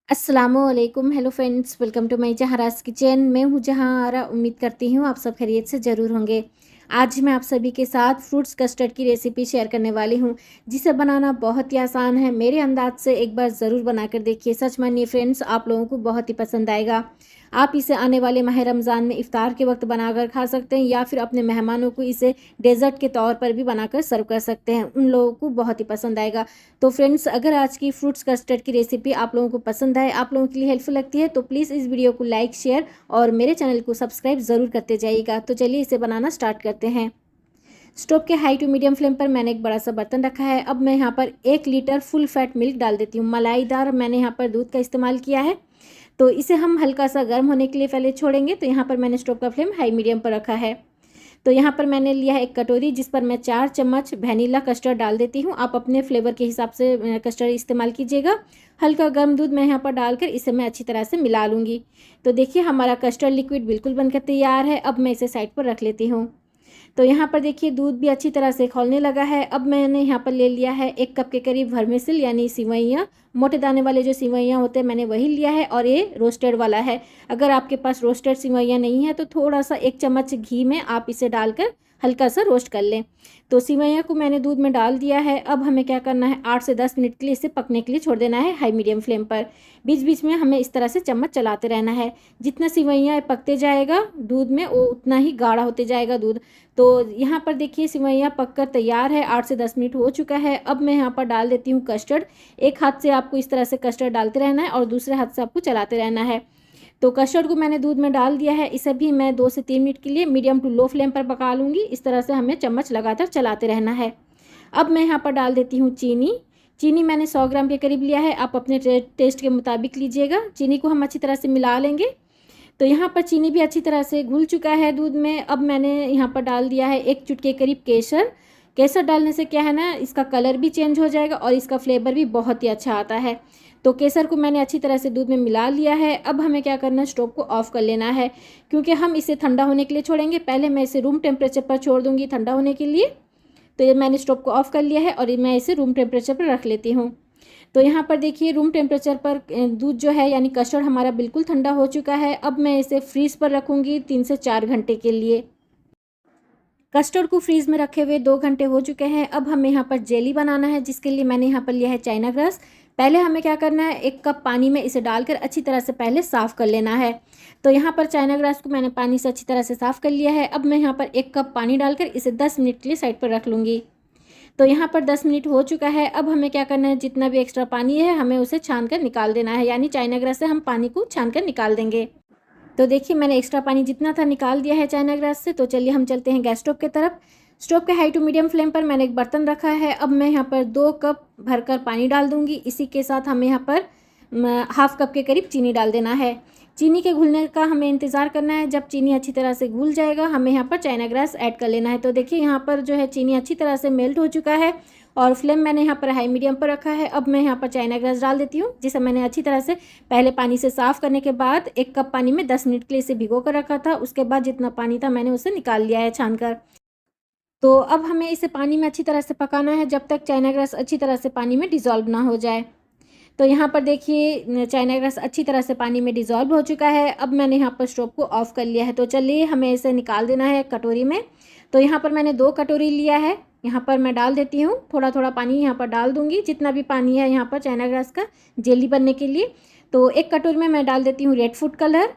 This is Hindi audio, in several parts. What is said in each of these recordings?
अस्सलामुअलैकुम। Hello friends, welcome to my Zahara's kitchen. मैं हूँ जहारा। उम्मीद करती हूँ आप सब खैरियत से ज़रूर होंगे। आज मैं आप सभी के साथ फ्रूट्स कस्टर्ड की रेसिपी शेयर करने वाली हूँ, जिसे बनाना बहुत ही आसान है। मेरे अंदाज से एक बार ज़रूर बनाकर देखिए, सच मानिए फ्रेंड्स, आप लोगों को बहुत ही पसंद आएगा। आप इसे आने वाले माह रमज़ान में इफ्तार के वक्त बनाकर खा सकते हैं, या फिर अपने मेहमानों को इसे डेज़र्ट के तौर पर भी बनाकर सर्व कर सकते हैं। उन लोगों को बहुत ही पसंद आएगा। तो फ्रेंड्स, अगर आज की फ्रूट्स कस्टर्ड की रेसिपी आप लोगों को पसंद आए, आप लोगों के लिए हेल्पफुल लगती है, तो प्लीज़ इस वीडियो को लाइक, शेयर और मेरे चैनल को सब्सक्राइब ज़रूर करते जाइएगा। तो चलिए इसे बनाना स्टार्ट करते हैं। स्टोव के हाई टू मीडियम फ्लेम पर मैंने एक बड़ा सा बर्तन रखा है। अब मैं यहाँ पर 1 लीटर फुल फैट मिल्क डाल देती हूँ। मलाईदार मैंने यहाँ पर दूध का इस्तेमाल किया है। तो इसे हम हल्का सा गर्म होने के लिए पहले छोड़ेंगे। तो यहाँ पर मैंने स्टोव का फ्लेम हाई मीडियम पर रखा है। तो यहाँ पर मैंने लिया है एक कटोरी, जिस पर मैं 4 चम्मच वैनिला कस्टर्ड डाल देती हूँ। आप अपने फ्लेवर के हिसाब से कस्टर्ड इस्तेमाल कीजिएगा। हल्का गर्म दूध मैं यहाँ पर डालकर इसे मैं अच्छी तरह से मिला लूँगी। तो देखिए, हमारा कस्टर्ड लिक्विड बिल्कुल बनकर तैयार है। अब मैं इसे साइड पर रख लेती हूँ। तो यहाँ पर देखिए, दूध भी अच्छी तरह से खौलने लगा है। अब मैंने यहाँ पर ले लिया है 1 कप के करीब वर्मिसेल, यानी सिवैयाँ। मोटे दाने वाले जो सिवैयाँ होते हैं, मैंने वही लिया है, और ये रोस्टेड वाला है। अगर आपके पास रोस्टेड सिवैयाँ नहीं है, तो थोड़ा सा 1 चम्मच घी में आप इसे डालकर हल्का सा रोस्ट कर लें। तो सिवैयाँ को मैंने दूध में डाल दिया है। अब हमें क्या करना है, 8 से 10 मिनट के लिए इसे पकने के लिए छोड़ देना है हाई मीडियम फ्लेम पर। बीच बीच में हमें इस तरह से चम्मच चलाते रहना है। जितना सिवैयाँ पकते जाएगा दूध में, वो उतना ही गाढ़ा होते जाएगा दूध। तो यहाँ पर देखिए, सिवैयाँ पककर तैयार है। 8 से 10 मिनट हो चुका है। अब मैं यहाँ पर डाल देती हूँ कस्टर्ड। एक हाथ से आपको इस तरह से कस्टर्ड डालते रहना है और दूसरे हाथ से आपको चलाते रहना है। तो कस्टर्ड को मैंने दूध में डाल दिया है। इसे भी मैं 2 से 3 मिनट के लिए मीडियम टू लो फ्लेम पर पका लूँगी। इस तरह से हमें चम्मच लगातार चलाते रहना है। अब मैं यहाँ पर डाल देती हूँ चीनी। चीनी मैंने 100 ग्राम के करीब लिया है। आप अपने टेस्ट के मुताबिक लीजिएगा। चीनी को हम अच्छी तरह से मिला लेंगे। तो यहाँ पर चीनी भी अच्छी तरह से घुल चुका है दूध में। अब मैंने यहाँ पर डाल दिया है 1 चुटकी करीब केसर। केसर डालने से क्या है ना, इसका कलर भी चेंज हो जाएगा और इसका फ्लेवर भी बहुत ही अच्छा आता है। तो केसर को मैंने अच्छी तरह से दूध में मिला लिया है। अब हमें क्या करना है, स्टोव को ऑफ़ कर लेना है, क्योंकि हम इसे ठंडा होने के लिए छोड़ेंगे। पहले मैं इसे रूम टेम्परेचर पर छोड़ दूँगी ठंडा होने के लिए। तो ये मैंने स्टोव को ऑफ़ कर लिया है और मैं इसे रूम टेम्परेचर पर रख लेती हूँ। तो यहाँ पर देखिए, रूम टेम्परेचर पर दूध जो है, यानी कस्टर्ड हमारा बिल्कुल ठंडा हो चुका है। अब मैं इसे फ्रीज़ पर रखूँगी 3 से 4 घंटे के लिए। कस्टर्ड को फ्रीज़ में रखे हुए 2 घंटे हो चुके हैं। अब हमें यहाँ पर जेली बनाना है, जिसके लिए मैंने यहाँ पर लिया है चाइना ग्रास। पहले हमें क्या करना है, 1 कप पानी में इसे डालकर अच्छी तरह से पहले साफ़ कर लेना है। तो यहाँ पर चाइना ग्रास को मैंने पानी से अच्छी तरह से साफ़ कर लिया है। अब मैं यहाँ पर 1 कप पानी डालकर इसे 10 मिनट के लिए साइड पर रख लूँगी। तो यहाँ पर 10 मिनट हो चुका है। अब हमें क्या करना है, जितना भी एक्स्ट्रा पानी है हमें उसे छान कर निकाल देना है, यानी चाइना ग्रास से हम पानी को छान कर निकाल देंगे। तो देखिए, मैंने एक्स्ट्रा पानी जितना था निकाल दिया है चाइना ग्रास से। तो चलिए हम चलते हैं गैस स्टोव की तरफ। स्टोव के हाई टू मीडियम फ्लेम पर मैंने एक बर्तन रखा है। अब मैं यहाँ पर 2 कप भरकर पानी डाल दूँगी। इसी के साथ हमें यहाँ पर हाफ कप के करीब चीनी डाल देना है। चीनी के घुलने का हमें इंतज़ार करना है। जब चीनी अच्छी तरह से घुल जाएगा, हमें यहाँ पर चाइना ग्रास ऐड कर लेना है। तो देखिए, यहाँ पर जो है चीनी अच्छी तरह से मेल्ट हो चुका है और फ्लेम मैंने यहाँ पर हाई मीडियम पर रखा है। अब मैं यहाँ पर चाइना ग्रास डाल देती हूँ, जिसे मैंने अच्छी तरह से पहले पानी से साफ़ करने के बाद 1 कप पानी में 10 मिनट के लिए इसे भिगो कर रखा था। उसके बाद जितना पानी था मैंने उसे निकाल लिया है छानकर। तो अब हमें इसे पानी में अच्छी तरह से पकाना है, जब तक चाइना ग्रास अच्छी तरह से पानी में डिज़ोल्व ना हो जाए। तो यहाँ पर देखिए, चाइना ग्रास अच्छी तरह से पानी में डिज़ोल्व हो चुका है। अब मैंने यहाँ पर स्टोव को ऑफ़ कर लिया है। तो चलिए हमें इसे निकाल देना है कटोरी में। तो यहाँ पर मैंने 2 कटोरी लिया है। यहाँ पर मैं डाल देती हूँ, थोड़ा थोड़ा पानी यहाँ पर डाल दूँगी, जितना भी पानी है यहाँ पर चाइना ग्रास का जेली बनने के लिए। तो 1 कटोरी में मैं डाल देती हूँ रेड फूड कलर।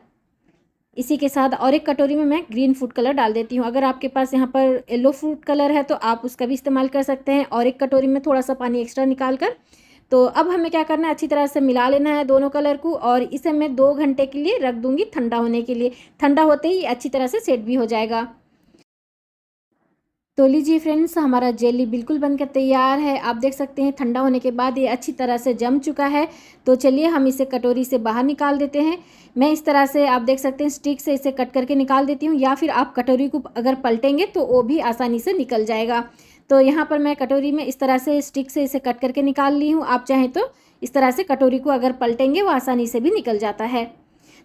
इसी के साथ और 1 कटोरी में मैं ग्रीन फूड कलर डाल देती हूँ। अगर आपके पास यहाँ पर येलो फूड कलर है तो आप उसका भी इस्तेमाल कर सकते हैं। और 1 कटोरी में थोड़ा सा पानी एक्स्ट्रा निकाल कर, तो अब हमें क्या करना है, अच्छी तरह से मिला लेना है दोनों कलर को, और इसे मैं 2 घंटे के लिए रख दूँगी ठंडा होने के लिए। ठंडा होते ही अच्छी तरह से सेट भी हो जाएगा। तो लीजिए फ्रेंड्स, हमारा जेली बिल्कुल बनकर तैयार है। आप देख सकते हैं ठंडा होने के बाद ये अच्छी तरह से जम चुका है। तो चलिए हम इसे कटोरी से बाहर निकाल देते हैं। मैं इस तरह से, आप देख सकते हैं, स्टिक से इसे कट करके निकाल देती हूँ, या फिर आप कटोरी को अगर पलटेंगे तो वो भी आसानी से निकल जाएगा। तो यहाँ पर मैं कटोरी में इस तरह से स्टिक से इसे कट करके निकाल ली हूँ। आप चाहें तो इस तरह से कटोरी को अगर पलटेंगे वो आसानी से भी निकल जाता है।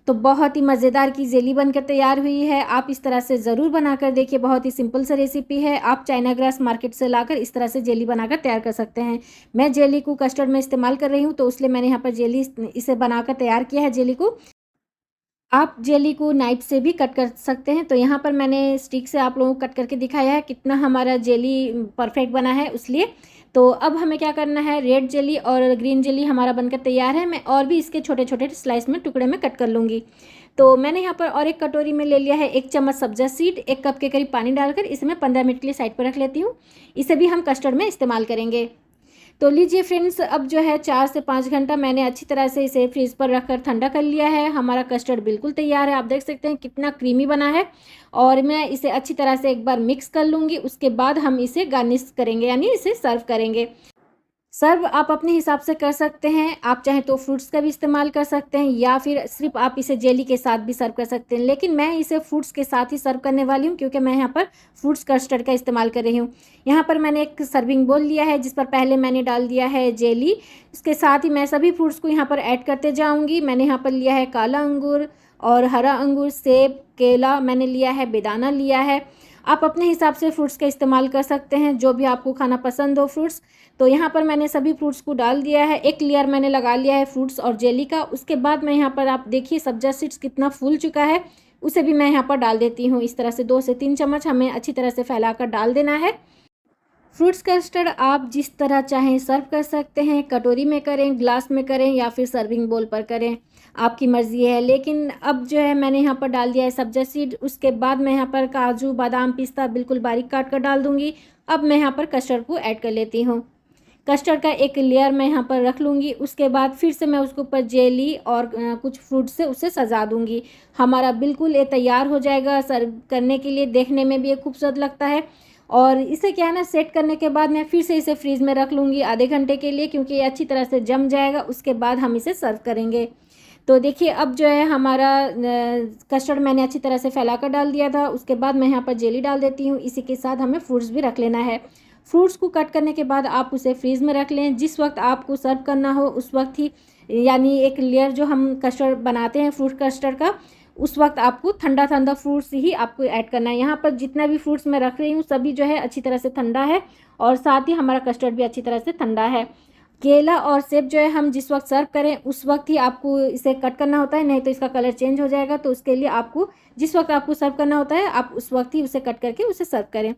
तो बहुत ही मज़ेदार की जेली बनकर तैयार हुई है। आप इस तरह से ज़रूर बनाकर देखिए, बहुत ही सिंपल सा रेसिपी है। आप चाइना ग्रास मार्केट से लाकर इस तरह से जेली बनाकर तैयार कर सकते हैं। मैं जेली को कस्टर्ड में इस्तेमाल कर रही हूँ, तो इसलिए मैंने यहाँ पर जेली इसे बनाकर तैयार किया है जेली को। आप जेली को नाइफ से भी कट कर सकते हैं। तो यहाँ पर मैंने स्टिक से आप लोगों को कट करके दिखाया है कितना हमारा जेली परफेक्ट बना है इसलिए। तो अब हमें क्या करना है, रेड जेली और ग्रीन जेली हमारा बनकर तैयार है। मैं और भी इसके छोटे छोटे स्लाइस में टुकड़े में कट कर लूँगी। तो मैंने यहाँ पर और एक कटोरी में ले लिया है 1 चम्मच सब्जा सीड, 1 कप के करीब पानी डालकर इसे मैं 15 मिनट के लिए साइड पर रख लेती हूँ। इसे भी हम कस्टर्ड में इस्तेमाल करेंगे। तो लीजिए फ्रेंड्स, अब जो है 4 से 5 घंटा मैंने अच्छी तरह से इसे फ्रीज पर रखकर ठंडा कर लिया है। हमारा कस्टर्ड बिल्कुल तैयार है। आप देख सकते हैं कितना क्रीमी बना है। और मैं इसे अच्छी तरह से एक बार मिक्स कर लूँगी। उसके बाद हम इसे गार्निश करेंगे, यानी इसे सर्व करेंगे। सर्व आप अपने हिसाब से कर सकते हैं। आप चाहें तो फ्रूट्स का भी इस्तेमाल कर सकते हैं, या फिर सिर्फ आप इसे जेली के साथ भी सर्व कर सकते हैं। लेकिन मैं इसे फ्रूट्स के साथ ही सर्व करने वाली हूँ, क्योंकि मैं यहाँ पर फ्रूट्स कस्टर्ड का इस्तेमाल कर रही हूँ। यहाँ पर मैंने एक सर्विंग बोल लिया है, जिस पर पहले मैंने डाल दिया है जेली। इसके साथ ही मैं सभी फ्रूट्स को यहाँ पर ऐड करते जाऊँगी। मैंने यहाँ पर लिया है काला अंगूर और हरा अंगूर, सेब, केला मैंने लिया है, बेदाना लिया है। आप अपने हिसाब से फ्रूट्स का इस्तेमाल कर सकते हैं, जो भी आपको खाना पसंद हो फ्रूट्स। तो यहाँ पर मैंने सभी फ्रूट्स को डाल दिया है। एक लेयर मैंने लगा लिया है फ्रूट्स और जेली का। उसके बाद मैं यहाँ पर, आप देखिए सब्जा सीड्स कितना फूल चुका है, उसे भी मैं यहाँ पर डाल देती हूँ। इस तरह से 2 से 3 चम्मच हमें अच्छी तरह से फैलाकर डाल देना है। फ्रूट्स कस्टर्ड आप जिस तरह चाहें सर्व कर सकते हैं, कटोरी में करें, ग्लास में करें, या फिर सर्विंग बोल पर करें, आपकी मर्ज़ी है। लेकिन अब जो है मैंने यहाँ पर डाल दिया है सब्जा सीड। उसके बाद मैं यहाँ पर काजू, बादाम, पिस्ता बिल्कुल बारीक काट कर डाल दूँगी। अब मैं यहाँ पर कस्टर्ड को ऐड कर लेती हूँ। कस्टर्ड का एक लेयर मैं यहाँ पर रख लूँगी। उसके बाद फिर से मैं उसके ऊपर जेली और कुछ फ्रूट से उसे सजा दूँगी। हमारा बिल्कुल ये तैयार हो जाएगा सर्व करने के लिए। देखने में भी ये खूबसूरत लगता है। और इसे क्या है ना, सेट करने के बाद मैं फिर से इसे फ्रीज़ में रख लूँगी आधे घंटे के लिए, क्योंकि ये अच्छी तरह से जम जाएगा। उसके बाद हम इसे सर्व करेंगे। तो देखिए अब जो है हमारा कस्टर्ड मैंने अच्छी तरह से फैला कर डाल दिया था। उसके बाद मैं यहाँ पर जेली डाल देती हूँ। इसी के साथ हमें फ्रूट्स भी रख लेना है। फ्रूट्स को कट करने के बाद आप उसे फ्रीज़ में रख लें। जिस वक्त आपको सर्व करना हो उस वक्त ही, यानी एक लेयर जो हम कस्टर्ड बनाते हैं फ्रूट कस्टर्ड का, उस वक्त आपको ठंडा ठंडा फ्रूट्स ही आपको ऐड करना है। यहाँ पर जितना भी फ्रूट्स मैं रख रही हूँ सभी जो है अच्छी तरह से ठंडा है, और साथ ही हमारा कस्टर्ड भी अच्छी तरह से ठंडा है। केला और सेब जो है हम जिस वक्त सर्व करें उस वक्त ही आपको इसे कट करना होता है, नहीं तो इसका कलर चेंज हो जाएगा। तो उसके लिए आपको जिस वक्त आपको सर्व करना होता है, आप उस वक्त ही उसे कट करके उसे सर्व करें।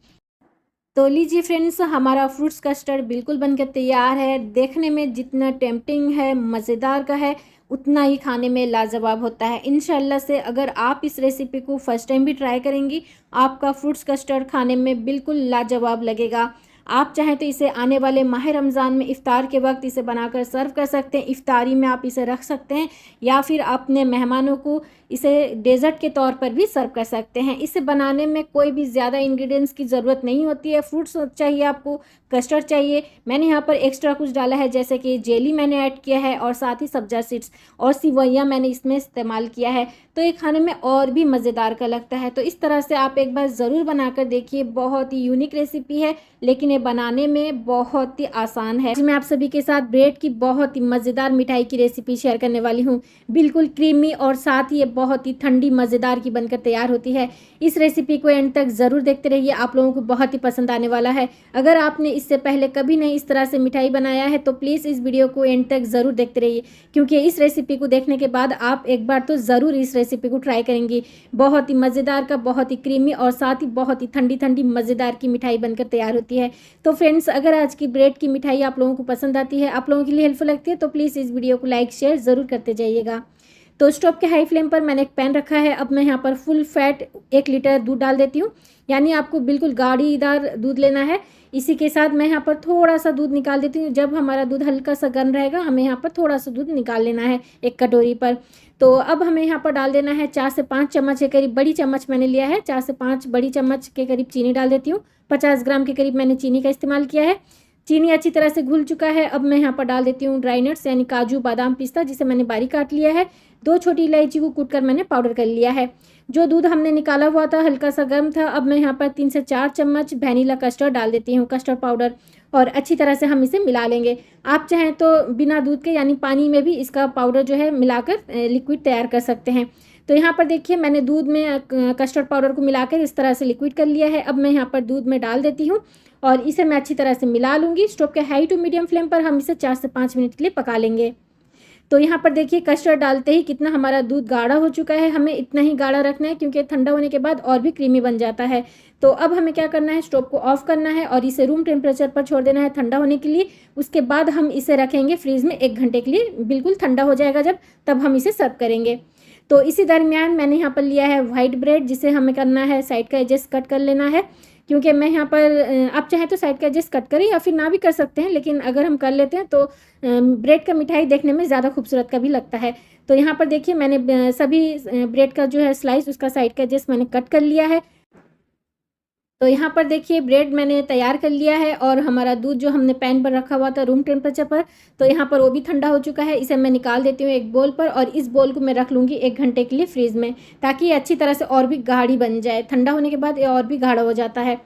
तो लीजिए फ्रेंड्स, हमारा फ्रूट्स कस्टर्ड बिल्कुल बनकर तैयार है। देखने में जितना टेम्पटिंग है, मज़ेदार का है, उतना ही खाने में लाजवाब होता है। इंशाल्लाह से अगर आप इस रेसिपी को फर्स्ट टाइम भी ट्राई करेंगी, आपका फ्रूट्स कस्टर्ड खाने में बिल्कुल लाजवाब लगेगा। आप चाहें तो इसे आने वाले माह रमज़ान में इफ़्तार के वक्त इसे बनाकर सर्व कर सकते हैं। इफ़्तारी में आप इसे रख सकते हैं, या फिर अपने मेहमानों को इसे डेज़र्ट के तौर पर भी सर्व कर सकते हैं। इसे बनाने में कोई भी ज़्यादा इंग्रेडिएंट्स की ज़रूरत नहीं होती है। फ्रूट्स चाहिए आपको, कस्टर्ड चाहिए। मैंने यहाँ पर एक्स्ट्रा कुछ डाला है, जैसे कि जेली मैंने ऐड किया है, और साथ ही सब्जा सीड्स और सिवैयाँ मैंने इसमें इस्तेमाल किया है। तो ये खाने में और भी मज़ेदार का लगता है। तो इस तरह से आप एक बार ज़रूर बनाकर देखिए। बहुत ही यूनिक रेसिपी है, लेकिन ये बनाने में बहुत ही आसान है। मैं आप सभी के साथ ब्रेड की बहुत ही मज़ेदार मिठाई की रेसिपी शेयर करने वाली हूँ। बिल्कुल क्रीमी और साथ ही ये बहुत ही ठंडी मज़ेदार की बनकर तैयार होती है। इस रेसिपी को एंड तक ज़रूर देखते रहिए, आप लोगों को बहुत ही पसंद आने वाला है। अगर आपने इससे पहले कभी नहीं इस तरह से मिठाई बनाया है तो प्लीज़ इस वीडियो को एंड तक ज़रूर देखते रहिए, क्योंकि इस रेसिपी को देखने के बाद आप एक बार तो ज़रूर इस रेसिपी को ट्राई करेंगी। बहुत ही मज़ेदार का, बहुत ही क्रीमी और साथ ही बहुत ही ठंडी ठंडी मज़ेदार की मिठाई बनकर तैयार होती है। तो फ्रेंड्स, अगर आज की ब्रेड की मिठाई आप लोगों को पसंद आती है, आप लोगों के लिए हेल्पफुल लगती है, तो प्लीज़ इस वीडियो को लाइक शेयर ज़रूर करते जाइएगा। तो स्टोव के हाई फ्लेम पर मैंने एक पैन रखा है। अब मैं यहाँ पर फुल फैट 1 लीटर दूध डाल देती हूँ, यानी आपको बिल्कुल गाढ़ीदार दूध लेना है। इसी के साथ मैं यहाँ पर थोड़ा सा दूध निकाल देती हूँ। जब हमारा दूध हल्का सा गर्म रहेगा, हमें यहाँ पर थोड़ा सा दूध निकाल लेना है एक कटोरी पर। तो अब हमें यहाँ पर डाल देना है 4 से 5 चम्मच के करीब, बड़ी चम्मच मैंने लिया है, 4 से 5 बड़ी चम्मच के करीब चीनी डाल देती हूँ। 50 ग्राम के करीब मैंने चीनी का इस्तेमाल किया है। चीनी अच्छी तरह से घुल चुका है। अब मैं यहाँ पर डाल देती हूँ ड्राई नट्स, यानी काजू, बादाम, पिस्ता, जिसे मैंने बारीक काट लिया है। 2 छोटी इलायची को कूटकर मैंने पाउडर कर लिया है। जो दूध हमने निकाला हुआ था हल्का सा गर्म था। अब मैं यहाँ पर 3 से 4 चम्मच वैनिला कस्टर्ड डाल देती हूँ, कस्टर्ड पाउडर, और अच्छी तरह से हम इसे मिला लेंगे। आप चाहें तो बिना दूध के यानी पानी में भी इसका पाउडर जो है मिलाकर लिक्विड तैयार कर सकते हैं। तो यहाँ पर देखिए मैंने दूध में कस्टर्ड पाउडर को मिलाकर इस तरह से लिक्विड कर लिया है। अब मैं यहाँ पर दूध में डाल देती हूँ और इसे मैं अच्छी तरह से मिला लूँगी। स्टोव के हाई टू मीडियम फ्लेम पर हम इसे 4 से 5 मिनट के लिए पका लेंगे। तो यहाँ पर देखिए कस्टर्ड डालते ही कितना हमारा दूध गाढ़ा हो चुका है। हमें इतना ही गाढ़ा रखना है क्योंकि ठंडा होने के बाद और भी क्रीमी बन जाता है। तो अब हमें क्या करना है, स्टोव को ऑफ करना है और इसे रूम टेम्परेचर पर छोड़ देना है ठंडा होने के लिए। उसके बाद हम इसे रखेंगे फ्रीज में 1 घंटे के लिए। बिल्कुल ठंडा हो जाएगा जब, तब हम इसे सर्व करेंगे। तो इसी दरमियान मैंने यहाँ पर लिया है वाइट ब्रेड, जिसे हमें करना है साइड का एजेस कट कर लेना है। क्योंकि मैं यहाँ पर आप चाहें तो साइड का एजेस कट करें या फिर ना भी कर सकते हैं, लेकिन अगर हम कर लेते हैं तो ब्रेड का मिठाई देखने में ज़्यादा खूबसूरत का भी लगता है। तो यहाँ पर देखिए मैंने सभी ब्रेड का जो है स्लाइस, उसका साइड का एजेस मैंने कट कर लिया है। तो यहाँ पर देखिए ब्रेड मैंने तैयार कर लिया है और हमारा दूध जो हमने पैन पर रखा हुआ था रूम टेम्परेचर पर, तो यहाँ पर वो भी ठंडा हो चुका है। इसे मैं निकाल देती हूँ एक बोल पर और इस बोल को मैं रख लूँगी 1 घंटे के लिए फ्रीज में, ताकि ये अच्छी तरह से और भी गाढ़ी बन जाए। ठंडा होने के बाद ये और भी गाढ़ा हो जाता है।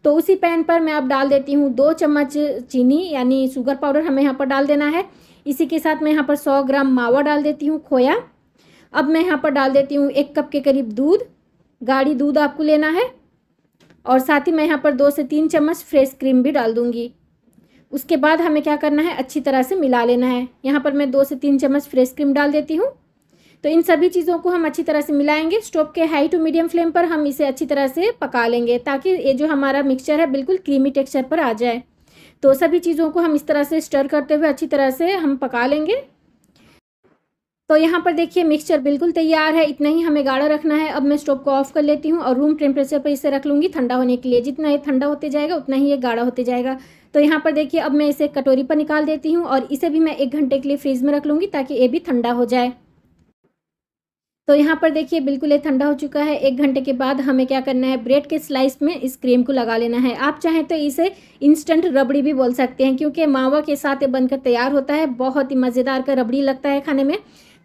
तो उसी पैन पर मैं अब डाल देती हूँ 2 चम्मच चीनी यानी शुगर पाउडर हमें यहाँ पर डाल देना है। इसी के साथ मैं यहाँ पर 100 ग्राम मावा डाल देती हूँ, खोया। अब मैं यहाँ पर डाल देती हूँ 1 कप के करीब दूध। गाढ़ी दूध आपको लेना है। और साथ ही मैं यहाँ पर 2 से 3 चम्मच फ्रेश क्रीम भी डाल दूँगी। उसके बाद हमें क्या करना है, अच्छी तरह से मिला लेना है। यहाँ पर मैं 2 से 3 चम्मच फ्रेश क्रीम डाल देती हूँ। तो इन सभी चीज़ों को हम अच्छी तरह से मिलाएंगे। स्टोव के हाई टू मीडियम फ्लेम पर हम इसे अच्छी तरह से पका लेंगे, ताकि ये जो हमारा मिक्सचर है बिल्कुल क्रीमी टेक्सचर पर आ जाए। तो सभी चीज़ों को हम इस तरह से स्टर करते हुए अच्छी तरह से हम पका लेंगे। तो यहाँ पर देखिए मिक्सचर बिल्कुल तैयार है। इतना ही हमें गाढ़ा रखना है। अब मैं स्टोव को ऑफ कर लेती हूँ और रूम टेम्परेचर पर इसे रख लूँगी ठंडा होने के लिए। जितना ये ठंडा होते जाएगा उतना ही ये गाढ़ा होते जाएगा। तो यहाँ पर देखिए अब मैं इसे कटोरी पर निकाल देती हूँ और इसे भी मैं 1 घंटे के लिए फ्रीज में रख लूँगी, ताकि ये भी ठंडा हो जाए। तो यहाँ पर देखिए बिल्कुल ये ठंडा हो चुका है। 1 घंटे के बाद हमें क्या करना है, ब्रेड के स्लाइस में इस क्रीम को लगा लेना है। आप चाहें तो इसे इंस्टेंट रबड़ी भी बोल सकते हैं, क्योंकि मावा के साथ ये बनकर तैयार होता है। बहुत ही मज़ेदार का रबड़ी लगता है खाने में।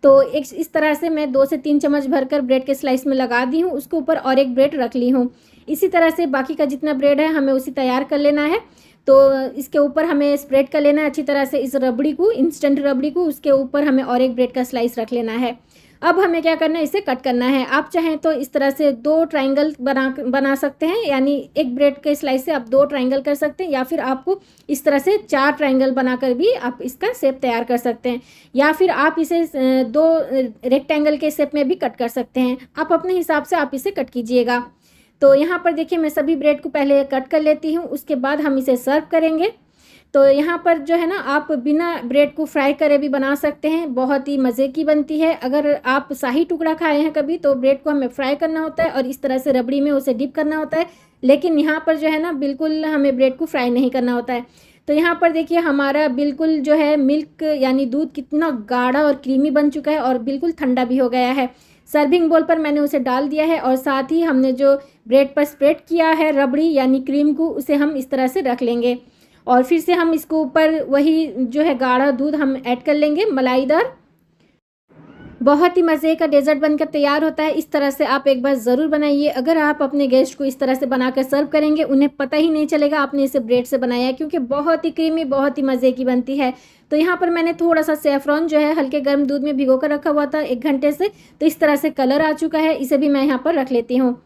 तो एक इस तरह से मैं 2 से 3 चम्मच भरकर ब्रेड के स्लाइस में लगा दी हूँ। उसके ऊपर और एक ब्रेड रख ली हूँ। इसी तरह से बाकी का जितना ब्रेड है हमें उसी तैयार कर लेना है। तो इसके ऊपर हमें स्प्रेड कर लेना है अच्छी तरह से इस रबड़ी को, इंस्टेंट रबड़ी को। उसके ऊपर हमें और एक ब्रेड का स्लाइस रख लेना है। अब हमें क्या करना है, इसे कट करना है। आप चाहें तो इस तरह से 2 ट्रायंगल बना सकते हैं, यानी एक ब्रेड के स्लाइस से आप 2 ट्रायंगल कर सकते हैं, या फिर आपको इस तरह से 4 ट्रायंगल बनाकर भी आप इसका शेप तैयार कर सकते हैं, या फिर आप इसे 2 रेक्टेंगल के शेप में भी कट कर सकते हैं। आप अपने हिसाब से आप इसे कट कीजिएगा। तो यहाँ पर देखिए मैं सभी ब्रेड को पहले कट कर लेती हूँ, उसके बाद हम इसे सर्व करेंगे। तो यहाँ पर जो है ना, आप बिना ब्रेड को फ्राई करे भी बना सकते हैं, बहुत ही मज़े की बनती है। अगर आप शाही टुकड़ा खाए हैं कभी, तो ब्रेड को हमें फ्राई करना होता है और इस तरह से रबड़ी में उसे डिप करना होता है। लेकिन यहाँ पर जो है ना, बिल्कुल हमें ब्रेड को फ्राई नहीं करना होता है। तो यहाँ पर देखिए हमारा बिल्कुल जो है मिल्क यानी दूध कितना गाढ़ा और क्रीमी बन चुका है और बिल्कुल ठंडा भी हो गया है। सर्विंग बोल पर मैंने उसे डाल दिया है और साथ ही हमने जो ब्रेड पर स्प्रेड किया है रबड़ी यानी क्रीम को, उसे हम इस तरह से रख लेंगे। और फिर से हम इसको ऊपर वही जो है गाढ़ा दूध हम ऐड कर लेंगे, मलाईदार। बहुत ही मज़े का डेज़र्ट बनकर तैयार होता है। इस तरह से आप एक बार ज़रूर बनाइए। अगर आप अपने गेस्ट को इस तरह से बनाकर सर्व करेंगे, उन्हें पता ही नहीं चलेगा आपने इसे ब्रेड से बनाया है, क्योंकि बहुत ही क्रीमी, बहुत ही मज़े की बनती है। तो यहाँ पर मैंने थोड़ा सा सेफ्रॉन जो है हल्के गर्म दूध में भिगो कर रखा हुआ था 1 घंटे से, तो इस तरह से कलर आ चुका है। इसे भी मैं यहाँ पर रख लेती हूँ।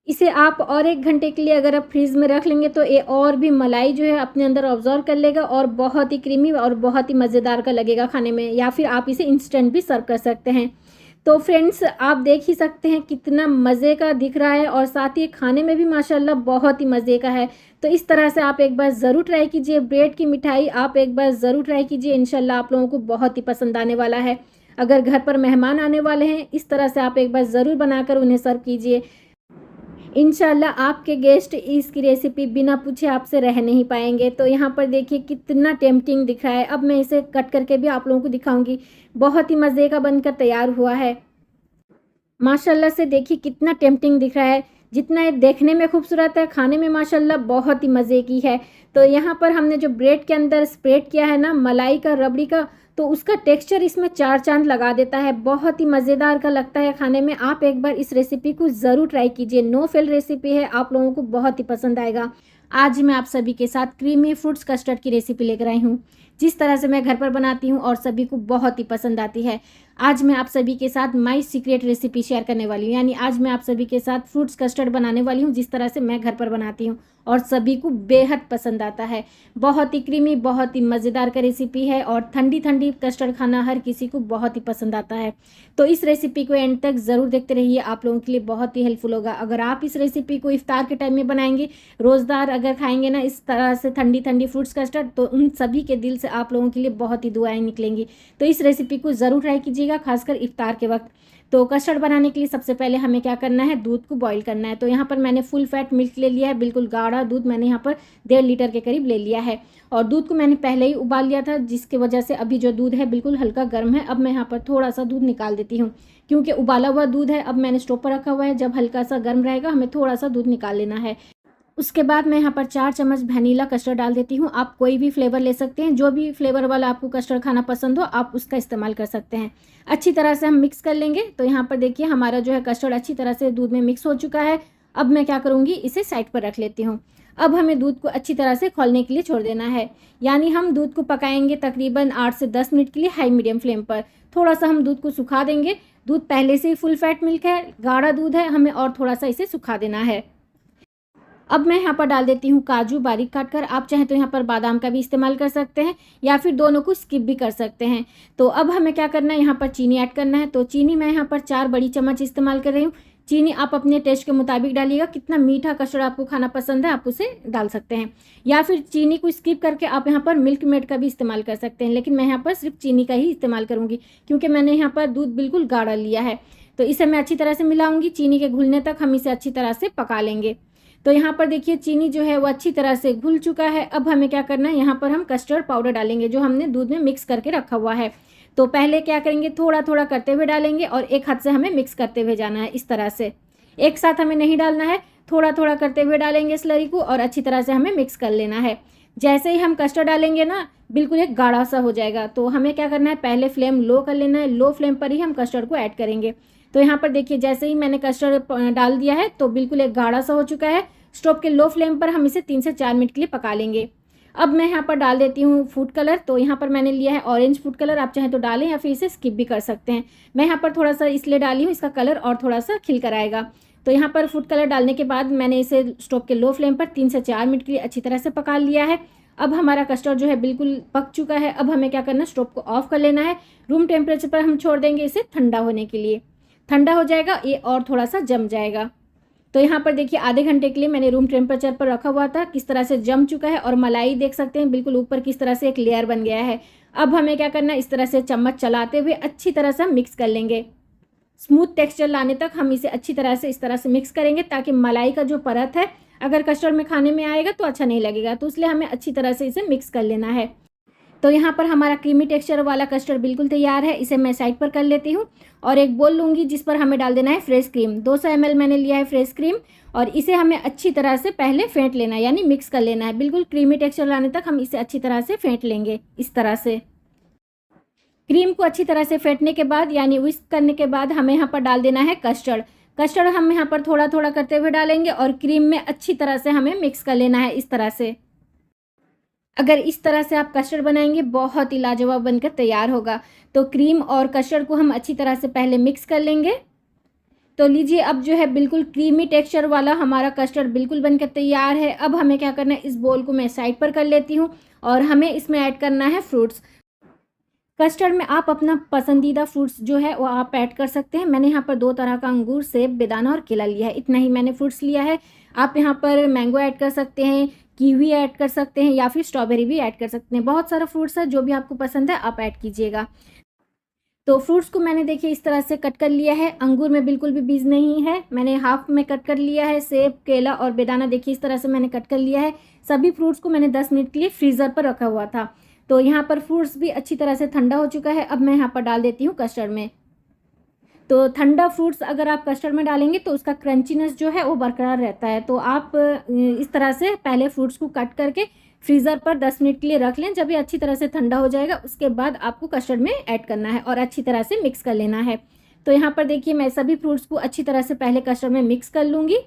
इसे आप और 1 घंटे के लिए अगर आप फ्रीज़ में रख लेंगे, तो ये और भी मलाई जो है अपने अंदर ऑब्जॉर्व कर लेगा और बहुत ही क्रीमी और बहुत ही मज़ेदार का लगेगा खाने में। या फिर आप इसे इंस्टेंट भी सर्व कर सकते हैं। तो फ्रेंड्स, आप देख ही सकते हैं कितना मज़े का दिख रहा है और साथ ही खाने में भी माशाल्लाह बहुत ही मज़े का है। तो इस तरह से आप एक बार ज़रूर ट्राई कीजिए। ब्रेड की मिठाई आप एक बार ज़रूर ट्राई कीजिए, इंशाल्लाह आप लोगों को बहुत ही पसंद आने वाला है। अगर घर पर मेहमान आने वाले हैं, इस तरह से आप एक बार ज़रूर बनाकर उन्हें सर्व कीजिए। इंशाल्लाह आपके गेस्ट इसकी रेसिपी बिना पूछे आपसे रह नहीं पाएंगे। तो यहाँ पर देखिए कितना टेम्पटिंग दिख रहा है। अब मैं इसे कट करके भी आप लोगों को दिखाऊंगी। बहुत ही मज़े का बनकर तैयार हुआ है। माशाल्लाह से देखिए कितना टेम्पटिंग दिख रहा है। जितना ये देखने में खूबसूरत है, खाने में माशाल्लाह बहुत ही मज़े की है। तो यहाँ पर हमने जो ब्रेड के अंदर स्प्रेड किया है ना मलाई का, रबड़ी का, तो उसका टेक्सचर इसमें 4 चांद लगा देता है। बहुत ही मज़ेदार का लगता है खाने में। आप एक बार इस रेसिपी को ज़रूर ट्राई कीजिए। नो फेल रेसिपी है, आप लोगों को बहुत ही पसंद आएगा। आज मैं आप सभी के साथ क्रीमी फ्रूट्स कस्टर्ड की रेसिपी लेकर आई हूँ, जिस तरह से मैं घर पर बनाती हूँ और सभी को बहुत ही पसंद आती है। आज मैं आप सभी के साथ माय सीक्रेट रेसिपी शेयर करने वाली हूँ, यानी आज मैं आप सभी के साथ फ्रूट्स कस्टर्ड बनाने वाली हूँ, जिस तरह से मैं घर पर बनाती हूँ और सभी को बेहद पसंद आता है। बहुत ही क्रीमी, बहुत ही मज़ेदार का रेसिपी है और ठंडी ठंडी कस्टर्ड खाना हर किसी को बहुत ही पसंद आता है। तो इस रेसिपी को एंड तक ज़रूर देखते रहिए, आप लोगों के लिए बहुत ही हेल्पफुल होगा। अगर आप इस रेसिपी को इफ्तार के टाइम में बनाएंगे, रोज़दार अगर खाएंगे ना इस तरह से ठंडी ठंडी फ्रूट्स कस्टर्ड, तो उन सभी के दिल से आप लोगों के लिए बहुत ही दुआएं निकलेंगी। तो इस रेसिपी को ज़रूर ट्राई कीजिएगा, खासकर इफ्तार के वक्त। तो कस्टर्ड बनाने के लिए सबसे पहले हमें क्या करना है, दूध को बॉईल करना है। तो यहाँ पर मैंने फुल फैट मिल्क ले लिया है, बिल्कुल गाढ़ा दूध मैंने यहाँ पर 1.5 लीटर के करीब ले लिया है। और दूध को मैंने पहले ही उबाल लिया था, जिसकी वजह से अभी जो दूध है बिल्कुल हल्का गर्म है। अब मैं यहाँ पर थोड़ा सा दूध निकाल देती हूँ, क्योंकि उबाला हुआ दूध है। अब मैंने स्टोव पर रखा हुआ है, जब हल्का सा गर्म रहेगा हमें थोड़ा सा दूध निकाल लेना है। उसके बाद मैं यहाँ पर 4 चम्मच वनीला कस्टर्ड डाल देती हूँ। आप कोई भी फ्लेवर ले सकते हैं, जो भी फ्लेवर वाला आपको कस्टर्ड खाना पसंद हो आप उसका इस्तेमाल कर सकते हैं। अच्छी तरह से हम मिक्स कर लेंगे। तो यहाँ पर देखिए हमारा जो है कस्टर्ड अच्छी तरह से दूध में मिक्स हो चुका है। अब मैं क्या करूँगी, इसे साइड पर रख लेती हूँ। अब हमें दूध को अच्छी तरह से खौलने के लिए छोड़ देना है, यानी हम दूध को पकाएंगे तकरीबन 8 से 10 मिनट के लिए हाई मीडियम फ्लेम पर। थोड़ा सा हम दूध को सुखा देंगे। दूध पहले से ही फुल फैट मिल्क है, गाढ़ा दूध है, हमें और थोड़ा सा इसे सुखा देना है। अब मैं यहाँ पर डाल देती हूँ काजू बारीक काट कर। आप चाहें तो यहाँ पर बादाम का भी इस्तेमाल कर सकते हैं, या फिर दोनों को स्किप भी कर सकते हैं। तो अब हमें क्या करना है, यहाँ पर चीनी ऐड करना है। तो चीनी मैं यहाँ पर 4 बड़ी चम्मच इस्तेमाल कर रही हूँ। चीनी आप अपने टेस्ट के मुताबिक डालिएगा, कितना मीठा कस्टर्ड आपको खाना पसंद है आप उसे डाल सकते हैं, या फिर चीनी को स्किप करके आप यहाँ पर मिल्क मेड का भी इस्तेमाल कर सकते हैं। लेकिन मैं यहाँ पर सिर्फ चीनी का ही इस्तेमाल करूँगी, क्योंकि मैंने यहाँ पर दूध बिल्कुल गाढ़ा लिया है। तो इसे मैं अच्छी तरह से मिलाऊंगी, चीनी के घुलने तक हम इसे अच्छी तरह से पका लेंगे। तो यहाँ पर देखिए चीनी जो है वो अच्छी तरह से घुल चुका है। अब हमें क्या करना है, यहाँ पर हम कस्टर्ड पाउडर डालेंगे जो हमने दूध में मिक्स करके रखा हुआ है। तो पहले क्या करेंगे, थोड़ा थोड़ा करते हुए डालेंगे और एक हाथ से हमें मिक्स करते हुए जाना है। इस तरह से एक साथ हमें नहीं डालना है, थोड़ा थोड़ा करते हुए डालेंगे स्लरी को और अच्छी तरह से हमें मिक्स कर लेना है। जैसे ही हम कस्टर्ड डालेंगे ना, बिल्कुल एक गाढ़ा सा हो जाएगा। तो हमें क्या करना है, पहले फ्लेम लो कर लेना है, लो फ्लेम पर ही हम कस्टर्ड को ऐड करेंगे। तो यहाँ पर देखिए जैसे ही मैंने कस्टर्ड डाल दिया है तो बिल्कुल एक गाढ़ा सा हो चुका है। स्टोव के लो फ्लेम पर हम इसे 3 से 4 मिनट के लिए पका लेंगे। अब मैं यहाँ पर डाल देती हूँ फूड कलर। तो यहाँ पर मैंने लिया है ऑरेंज फूड कलर, आप चाहें तो डालें या फिर इसे स्किप भी कर सकते हैं। मैं यहाँ पर थोड़ा सा इसलिए डाली हूँ, इसका कलर और थोड़ा सा खिल कर आएगा। तो यहाँ पर फूड कलर डालने के बाद मैंने इसे स्टोव के लो फ्लेम पर 3 से 4 मिनट के लिए अच्छी तरह से पका लिया है। अब हमारा कस्टर्ड जो है बिल्कुल पक चुका है। अब हमें क्या करना है, स्टोव को ऑफ कर लेना है। रूम टेम्परेचर पर हम छोड़ देंगे इसे ठंडा होने के लिए। ठंडा हो जाएगा ये और थोड़ा सा जम जाएगा। तो यहाँ पर देखिए आधे घंटे के लिए मैंने रूम टेम्परेचर पर रखा हुआ था, किस तरह से जम चुका है और मलाई देख सकते हैं बिल्कुल ऊपर किस तरह से एक लेयर बन गया है। अब हमें क्या करना है, इस तरह से चम्मच चलाते हुए अच्छी तरह से मिक्स कर लेंगे। स्मूथ टेक्सचर लाने तक हम इसे अच्छी तरह से इस तरह से मिक्स करेंगे, ताकि मलाई का जो परत है अगर कस्टर्ड में खाने में आएगा तो अच्छा नहीं लगेगा। तो इसलिए हमें अच्छी तरह से इसे मिक्स कर लेना है। तो यहाँ पर हमारा क्रीमी टेक्सचर वाला कस्टर्ड बिल्कुल तैयार है। इसे मैं साइड पर कर लेती हूँ और एक बोल लूँगी जिस पर हमें डाल देना है फ्रेश क्रीम। 200 ml मैंने लिया है फ्रेश क्रीम और इसे हमें अच्छी तरह से पहले फेंट लेना है, यानी मिक्स कर लेना है। बिल्कुल क्रीमी टेक्सचर लाने तक हम इसे अच्छी तरह से फेंट लेंगे। इस तरह से क्रीम को अच्छी तरह से फेंटने के बाद, यानी विस्क करने के बाद, हमें यहाँ पर डाल देना है कस्टर्ड। कस्टर्ड हम यहाँ पर थोड़ा थोड़ा करते हुए डालेंगे और क्रीम में अच्छी तरह से हमें मिक्स कर लेना है। इस तरह से अगर इस तरह से आप कस्टर्ड बनाएंगे बहुत ही लाजवाब बनकर तैयार होगा। तो क्रीम और कस्टर्ड को हम अच्छी तरह से पहले मिक्स कर लेंगे। तो लीजिए अब जो है बिल्कुल क्रीमी टेक्सचर वाला हमारा कस्टर्ड बिल्कुल बनकर तैयार है। अब हमें क्या करना है, इस बोल को मैं साइड पर कर लेती हूँ और हमें इसमें ऐड करना है फ्रूट्स। कस्टर्ड में आप अपना पसंदीदा फ्रूट्स जो है वो आप ऐड कर सकते हैं। मैंने यहाँ पर 2 तरह का अंगूर, सेब, बेदाना और केला लिया है। इतना ही मैंने फ्रूट्स लिया है। आप यहाँ पर मैंगो ऐड कर सकते हैं, कीवी ऐड कर सकते हैं या फिर स्ट्रॉबेरी भी ऐड कर सकते हैं। बहुत सारा फ्रूट्स है, जो भी आपको पसंद है आप ऐड कीजिएगा। तो फ्रूट्स को मैंने देखिए इस तरह से कट कर लिया है। अंगूर में बिल्कुल भी बीज नहीं है, मैंने हाफ में कट कर लिया है। सेब, केला और बेदाना देखिए इस तरह से मैंने कट कर लिया है। सभी फ्रूट्स को मैंने 10 मिनट के लिए फ्रीज़र पर रखा हुआ था। तो यहाँ पर फ्रूट्स भी अच्छी तरह से ठंडा हो चुका है। अब मैं यहाँ पर डाल देती हूँ कस्टर्ड में। तो ठंडा फ्रूट्स अगर आप कस्टर्ड में डालेंगे तो उसका क्रंचीनेस जो है वो बरकरार रहता है। तो आप इस तरह से पहले फ्रूट्स को कट करके फ्रीज़र पर 10 मिनट के लिए रख लें। जब ये अच्छी तरह से ठंडा हो जाएगा उसके बाद आपको कस्टर्ड में ऐड करना है और अच्छी तरह से मिक्स कर लेना है। तो यहाँ पर देखिए मैं सभी फ्रूट्स को अच्छी तरह से पहले कस्टर्ड में मिक्स कर लूँगी।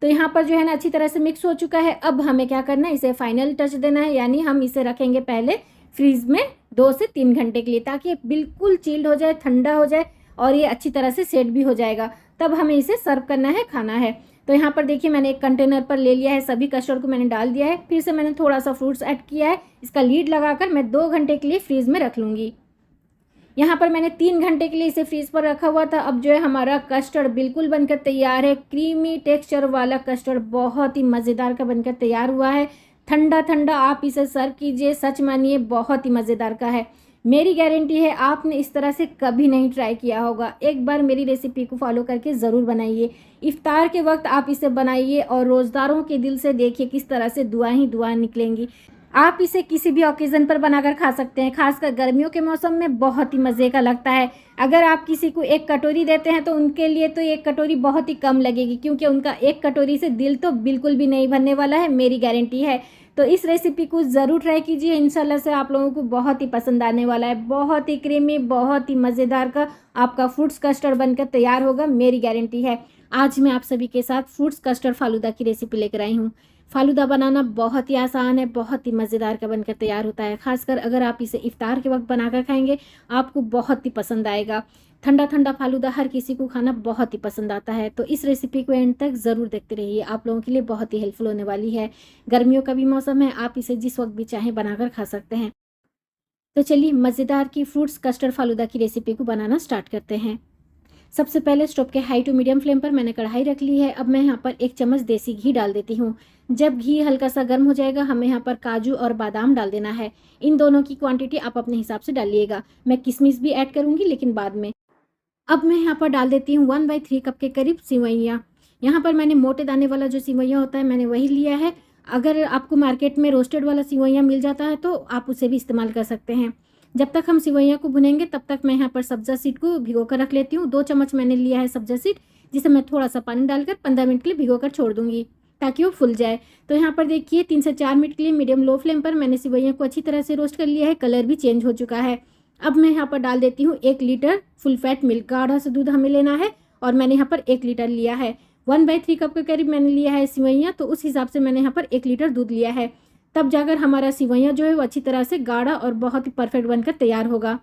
तो यहाँ पर जो है ना अच्छी तरह से मिक्स हो चुका है। अब हमें क्या करना है, इसे फाइनल टच देना है, यानी हम इसे रखेंगे पहले फ्रीज में 2 से 3 घंटे के लिए, ताकि ये बिल्कुल चिल्ड हो जाए, ठंडा हो जाए और ये अच्छी तरह से सेट भी हो जाएगा। तब हमें इसे सर्व करना है, खाना है। तो यहाँ पर देखिए मैंने एक कंटेनर पर ले लिया है, सभी कस्टर्ड को मैंने डाल दिया है। फिर से मैंने थोड़ा सा फ्रूट्स ऐड किया है। इसका लीड लगाकर मैं 2 घंटे के लिए फ्रीज में रख लूँगी। यहाँ पर मैंने 3 घंटे के लिए इसे फ्रीज पर रखा हुआ था। अब जो है हमारा कस्टर्ड बिल्कुल बनकर तैयार है। क्रीमी टेक्सचर वाला कस्टर्ड बहुत ही मज़ेदार का बनकर तैयार हुआ है। ठंडा ठंडा आप इसे सर्व कीजिए, सच मानिए बहुत ही मज़ेदार का है। मेरी गारंटी है आपने इस तरह से कभी नहीं ट्राई किया होगा। एक बार मेरी रेसिपी को फॉलो करके ज़रूर बनाइए। इफ्तार के वक्त आप इसे बनाइए और रोज़दारों के दिल से देखिए किस तरह से दुआएं ही दुआएं निकलेंगी। आप इसे किसी भी ओकेज़न पर बनाकर खा सकते हैं, खासकर गर्मियों के मौसम में बहुत ही मज़े का लगता है। अगर आप किसी को 1 कटोरी देते हैं तो उनके लिए तो 1 कटोरी बहुत ही कम लगेगी, क्योंकि उनका 1 कटोरी से दिल तो बिल्कुल भी नहीं भरने वाला है, मेरी गारंटी है। तो इस रेसिपी को ज़रूर ट्राई कीजिए, इंशाल्लाह से आप लोगों को बहुत ही पसंद आने वाला है। बहुत ही क्रीमी, बहुत ही मज़ेदार का आपका फ्रूट्स कस्टर्ड बनकर तैयार होगा, मेरी गारंटी है। आज मैं आप सभी के साथ फ्रूट्स कस्टर्ड फालूदा की रेसिपी लेकर आई हूँ। फालूदा बनाना बहुत ही आसान है, बहुत ही मज़ेदार का बनकर तैयार होता है। खासकर अगर आप इसे इफ्तार के वक्त बनाकर खाएंगे आपको बहुत ही पसंद आएगा। ठंडा ठंडा फालूदा हर किसी को खाना बहुत ही पसंद आता है। तो इस रेसिपी को एंड तक ज़रूर देखते रहिए, आप लोगों के लिए बहुत ही हेल्पफुल होने वाली है। गर्मियों का भी मौसम है, आप इसे जिस वक्त भी चाहें बनाकर खा सकते हैं। तो चलिए मज़ेदार की फ्रूट्स कस्टर्ड फालूदा की रेसिपी को बनाना स्टार्ट करते हैं। सबसे पहले स्टोव के हाई टू मीडियम फ्लेम पर मैंने कढ़ाई रख ली है। अब मैं यहाँ पर 1 चम्मच देसी घी डाल देती हूँ। जब घी हल्का सा गर्म हो जाएगा हमें यहाँ पर काजू और बादाम डाल देना है। इन दोनों की क्वांटिटी आप अपने हिसाब से डालिएगा। मैं किशमिश भी ऐड करूँगी लेकिन बाद में। अब मैं यहाँ पर डाल देती हूँ 1/3 कप के करीब सिवैयाँ। यहाँ पर मैंने मोटे दाने वाला जो सिवैयाँ होता है मैंने वही लिया है। अगर आपको मार्केट में रोस्टेड वाला सिवैयाँ मिल जाता है तो आप उसे भी इस्तेमाल कर सकते हैं। जब तक हम सिवैयाँ को भुनेंगे तब तक मैं यहाँ पर सब्जा सीड को भिगो कर रख लेती हूँ। 2 चम्मच मैंने लिया है सब्जा सीड, जिसे मैं थोड़ा सा पानी डालकर 15 मिनट के लिए भिगो कर छोड़ दूँगी ताकि वो फूल जाए। तो यहाँ पर देखिए 3 से 4 मिनट के लिए मीडियम लो फ्लेम पर मैंने सिवैयाँ को अच्छी तरह से रोस्ट कर लिया है। कलर भी चेंज हो चुका है। अब मैं यहाँ पर डाल देती हूँ 1 लीटर फुल फैट मिल्क। गाढ़ा सा दूध हमें लेना है और मैंने यहाँ पर 1 लीटर लिया है। 1/3 कप के करीब मैंने लिया है सिवैयाँ, तो उस हिसाब से मैंने यहाँ पर 1 लीटर दूध लिया है। तब जाकर हमारा सिवैयाँ जो है वो अच्छी तरह से गाढ़ा और बहुत ही परफेक्ट बनकर तैयार होगा।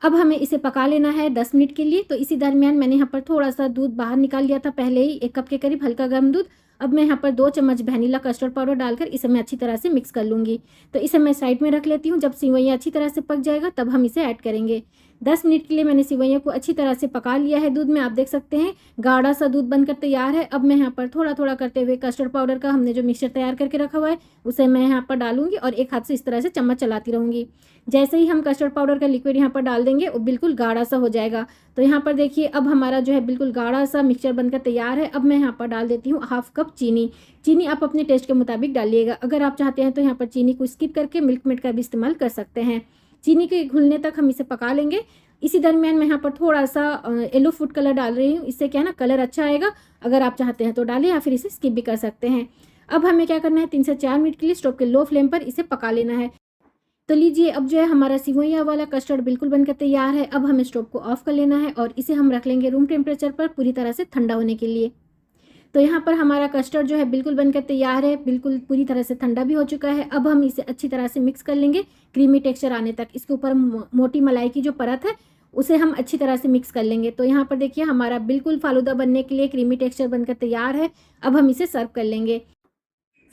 अब हमें इसे पका लेना है 10 मिनट के लिए। तो इसी दरमियान मैंने यहाँ पर थोड़ा सा दूध बाहर निकाल लिया था पहले ही, 1 कप के करीब हल्का गर्म दूध। अब मैं यहाँ पर 2 चम्मच वैनिला कस्टर्ड पाउडर डालकर इसे मैं अच्छी तरह से मिक्स कर लूँगी। तो इसे मैं साइड में रख लेती हूँ। जब सिवैयाँ अच्छी तरह से पक जाएगा तब हम इसे ऐड करेंगे। 10 मिनट के लिए मैंने सिवैयाँ को अच्छी तरह से पका लिया है दूध में। आप देख सकते हैं गाढ़ा सा दूध बनकर तैयार है। अब मैं यहाँ पर थोड़ा थोड़ा करते हुए कस्टर्ड पाउडर का हमने जो मिक्सचर तैयार करके रखा हुआ है उसे मैं यहाँ पर डालूंगी और एक हाथ से इस तरह से चम्मच चलाती रहूँगी। जैसे ही हम कस्टर्ड पाउडर का लिक्विड यहाँ पर डाल देंगे वो बिल्कुल गाढ़ा सा हो जाएगा। तो यहाँ पर देखिए अब हमारा जो है बिल्कुल गाढ़ा सा मिक्सचर बनकर तैयार है। अब मैं यहाँ पर डाल देती हूँ 1/2 कप चीनी। चीनी आप अपने टेस्ट के मुताबिक डालिएगा। अगर आप चाहते हैं तो यहाँ पर चीनी को स्किप करके मिल्क मेड का भी इस्तेमाल कर सकते हैं। चीनी के घुलने तक हम इसे पका लेंगे। इसी दरमियान मैं यहाँ पर थोड़ा सा येलो फूड कलर डाल रही हूँ, इससे क्या है ना कलर अच्छा आएगा। अगर आप चाहते हैं तो डालें या फिर इसे स्किप भी कर सकते हैं। अब हमें क्या करना है, 3 से 4 मिनट के लिए स्टोव के लो फ्लेम पर इसे पका लेना है। तो लीजिए अब जो है हमारा सिवैया वाला कस्टर्ड बिल्कुल बनकर तैयार है। अब हमें स्टोव को ऑफ कर लेना है और इसे हम रख लेंगे रूम टेम्परेचर पर पूरी तरह से ठंडा होने के लिए। तो यहाँ पर हमारा कस्टर्ड जो है बिल्कुल बनकर तैयार है, बिल्कुल पूरी तरह से ठंडा भी हो चुका है। अब हम इसे अच्छी तरह से मिक्स कर लेंगे क्रीमी टेक्सचर आने तक। इसके ऊपर मोटी मलाई की जो परत है उसे हम अच्छी तरह से मिक्स कर लेंगे। तो यहाँ पर देखिए हमारा बिल्कुल फालूदा बनने के लिए क्रीमी टेक्सचर बनकर तैयार है। अब हम इसे सर्व कर लेंगे।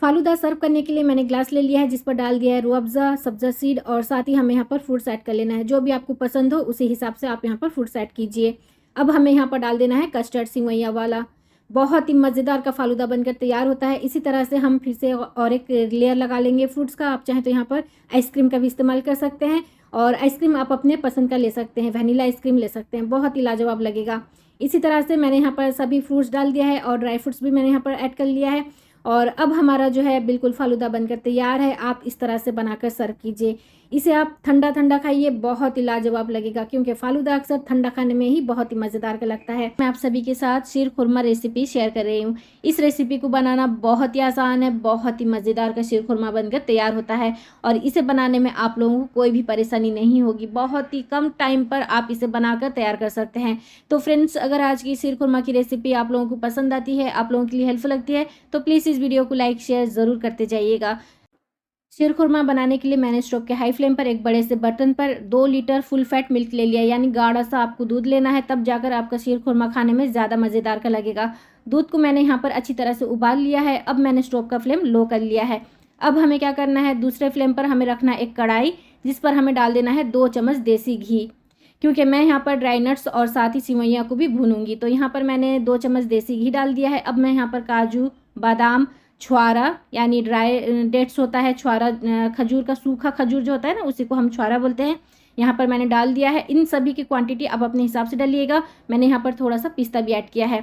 फालूदा सर्व करने के लिए मैंने ग्लास ले लिया है जिस पर डाल दिया है रूह अफ़ज़ा, सब्ज़ा सीड और साथ ही हमें यहाँ पर फ्रूट्स ऐड कर लेना है। जो भी आपको पसंद हो उसी हिसाब से आप यहाँ पर फ्रूट्स ऐड कीजिए। अब हमें यहाँ पर डाल देना है कस्टर्ड सिवैया वाला। बहुत ही मज़ेदार का फालूदा बनकर तैयार होता है। इसी तरह से हम फिर से और एक लेयर लगा लेंगे फ्रूट्स का। आप चाहें तो यहाँ पर आइसक्रीम का भी इस्तेमाल कर सकते हैं और आइसक्रीम आप अपने पसंद का ले सकते हैं, वनीला आइसक्रीम ले सकते हैं, बहुत ही लाजवाब लगेगा। इसी तरह से मैंने यहाँ पर सभी फ्रूट्स डाल दिया है और ड्राई फ्रूट्स भी मैंने यहाँ पर ऐड कर लिया है। और अब हमारा जो है बिल्कुल फालूदा बनकर तैयार है। आप इस तरह से बनाकर सर्व कीजिए। इसे आप ठंडा ठंडा खाइए, बहुत ही लाजवाब लगेगा, क्योंकि फालूदा अक्सर ठंडा खाने में ही बहुत ही मज़ेदार का लगता है। मैं आप सभी के साथ शीर खुरमा रेसिपी शेयर कर रही हूँ। इस रेसिपी को बनाना बहुत ही आसान है, बहुत ही मज़ेदार का शीर खुरमा बनकर तैयार होता है और इसे बनाने में आप लोगों को कोई भी परेशानी नहीं होगी। बहुत ही कम टाइम पर आप इसे बनाकर तैयार कर सकते हैं। तो फ्रेंड्स, अगर आज की शीर खुरमा की रेसिपी आप लोगों को पसंद आती है, आप लोगों के लिए हेल्पफुल लगती है, तो प्लीज़ इस वीडियो को लाइक शेयर ज़रूर करते जाइएगा। शीर खुरमा बनाने के लिए मैंने स्टोव के हाई फ्लेम पर एक बड़े से बर्तन पर 2 लीटर फुल फैट मिल्क ले लिया, यानी गाढ़ा सा आपको दूध लेना है, तब जाकर आपका शीर खुरमा खाने में ज़्यादा मज़ेदार का लगेगा। दूध को मैंने यहाँ पर अच्छी तरह से उबाल लिया है। अब मैंने स्टोव का फ्लेम लो कर लिया है। अब हमें क्या करना है, दूसरे फ्लेम पर हमें रखना है एक कढ़ाई, जिस पर हमें डाल देना है 2 चम्मच देसी घी, क्योंकि मैं यहाँ पर ड्राई नट्स और साथ ही सिवैयाँ को भी भूनूंगी। तो यहाँ पर मैंने 2 चम्मच देसी घी डाल दिया है। अब मैं यहाँ पर काजू, बादाम, छुआरा यानी ड्राई डेट्स होता है, छुआरा खजूर का, सूखा खजूर जो होता है ना, उसी को हम छुआरा बोलते हैं, यहाँ पर मैंने डाल दिया है। इन सभी की क्वांटिटी आप अपने हिसाब से डालिएगा। मैंने यहाँ पर थोड़ा सा पिस्ता भी ऐड किया है।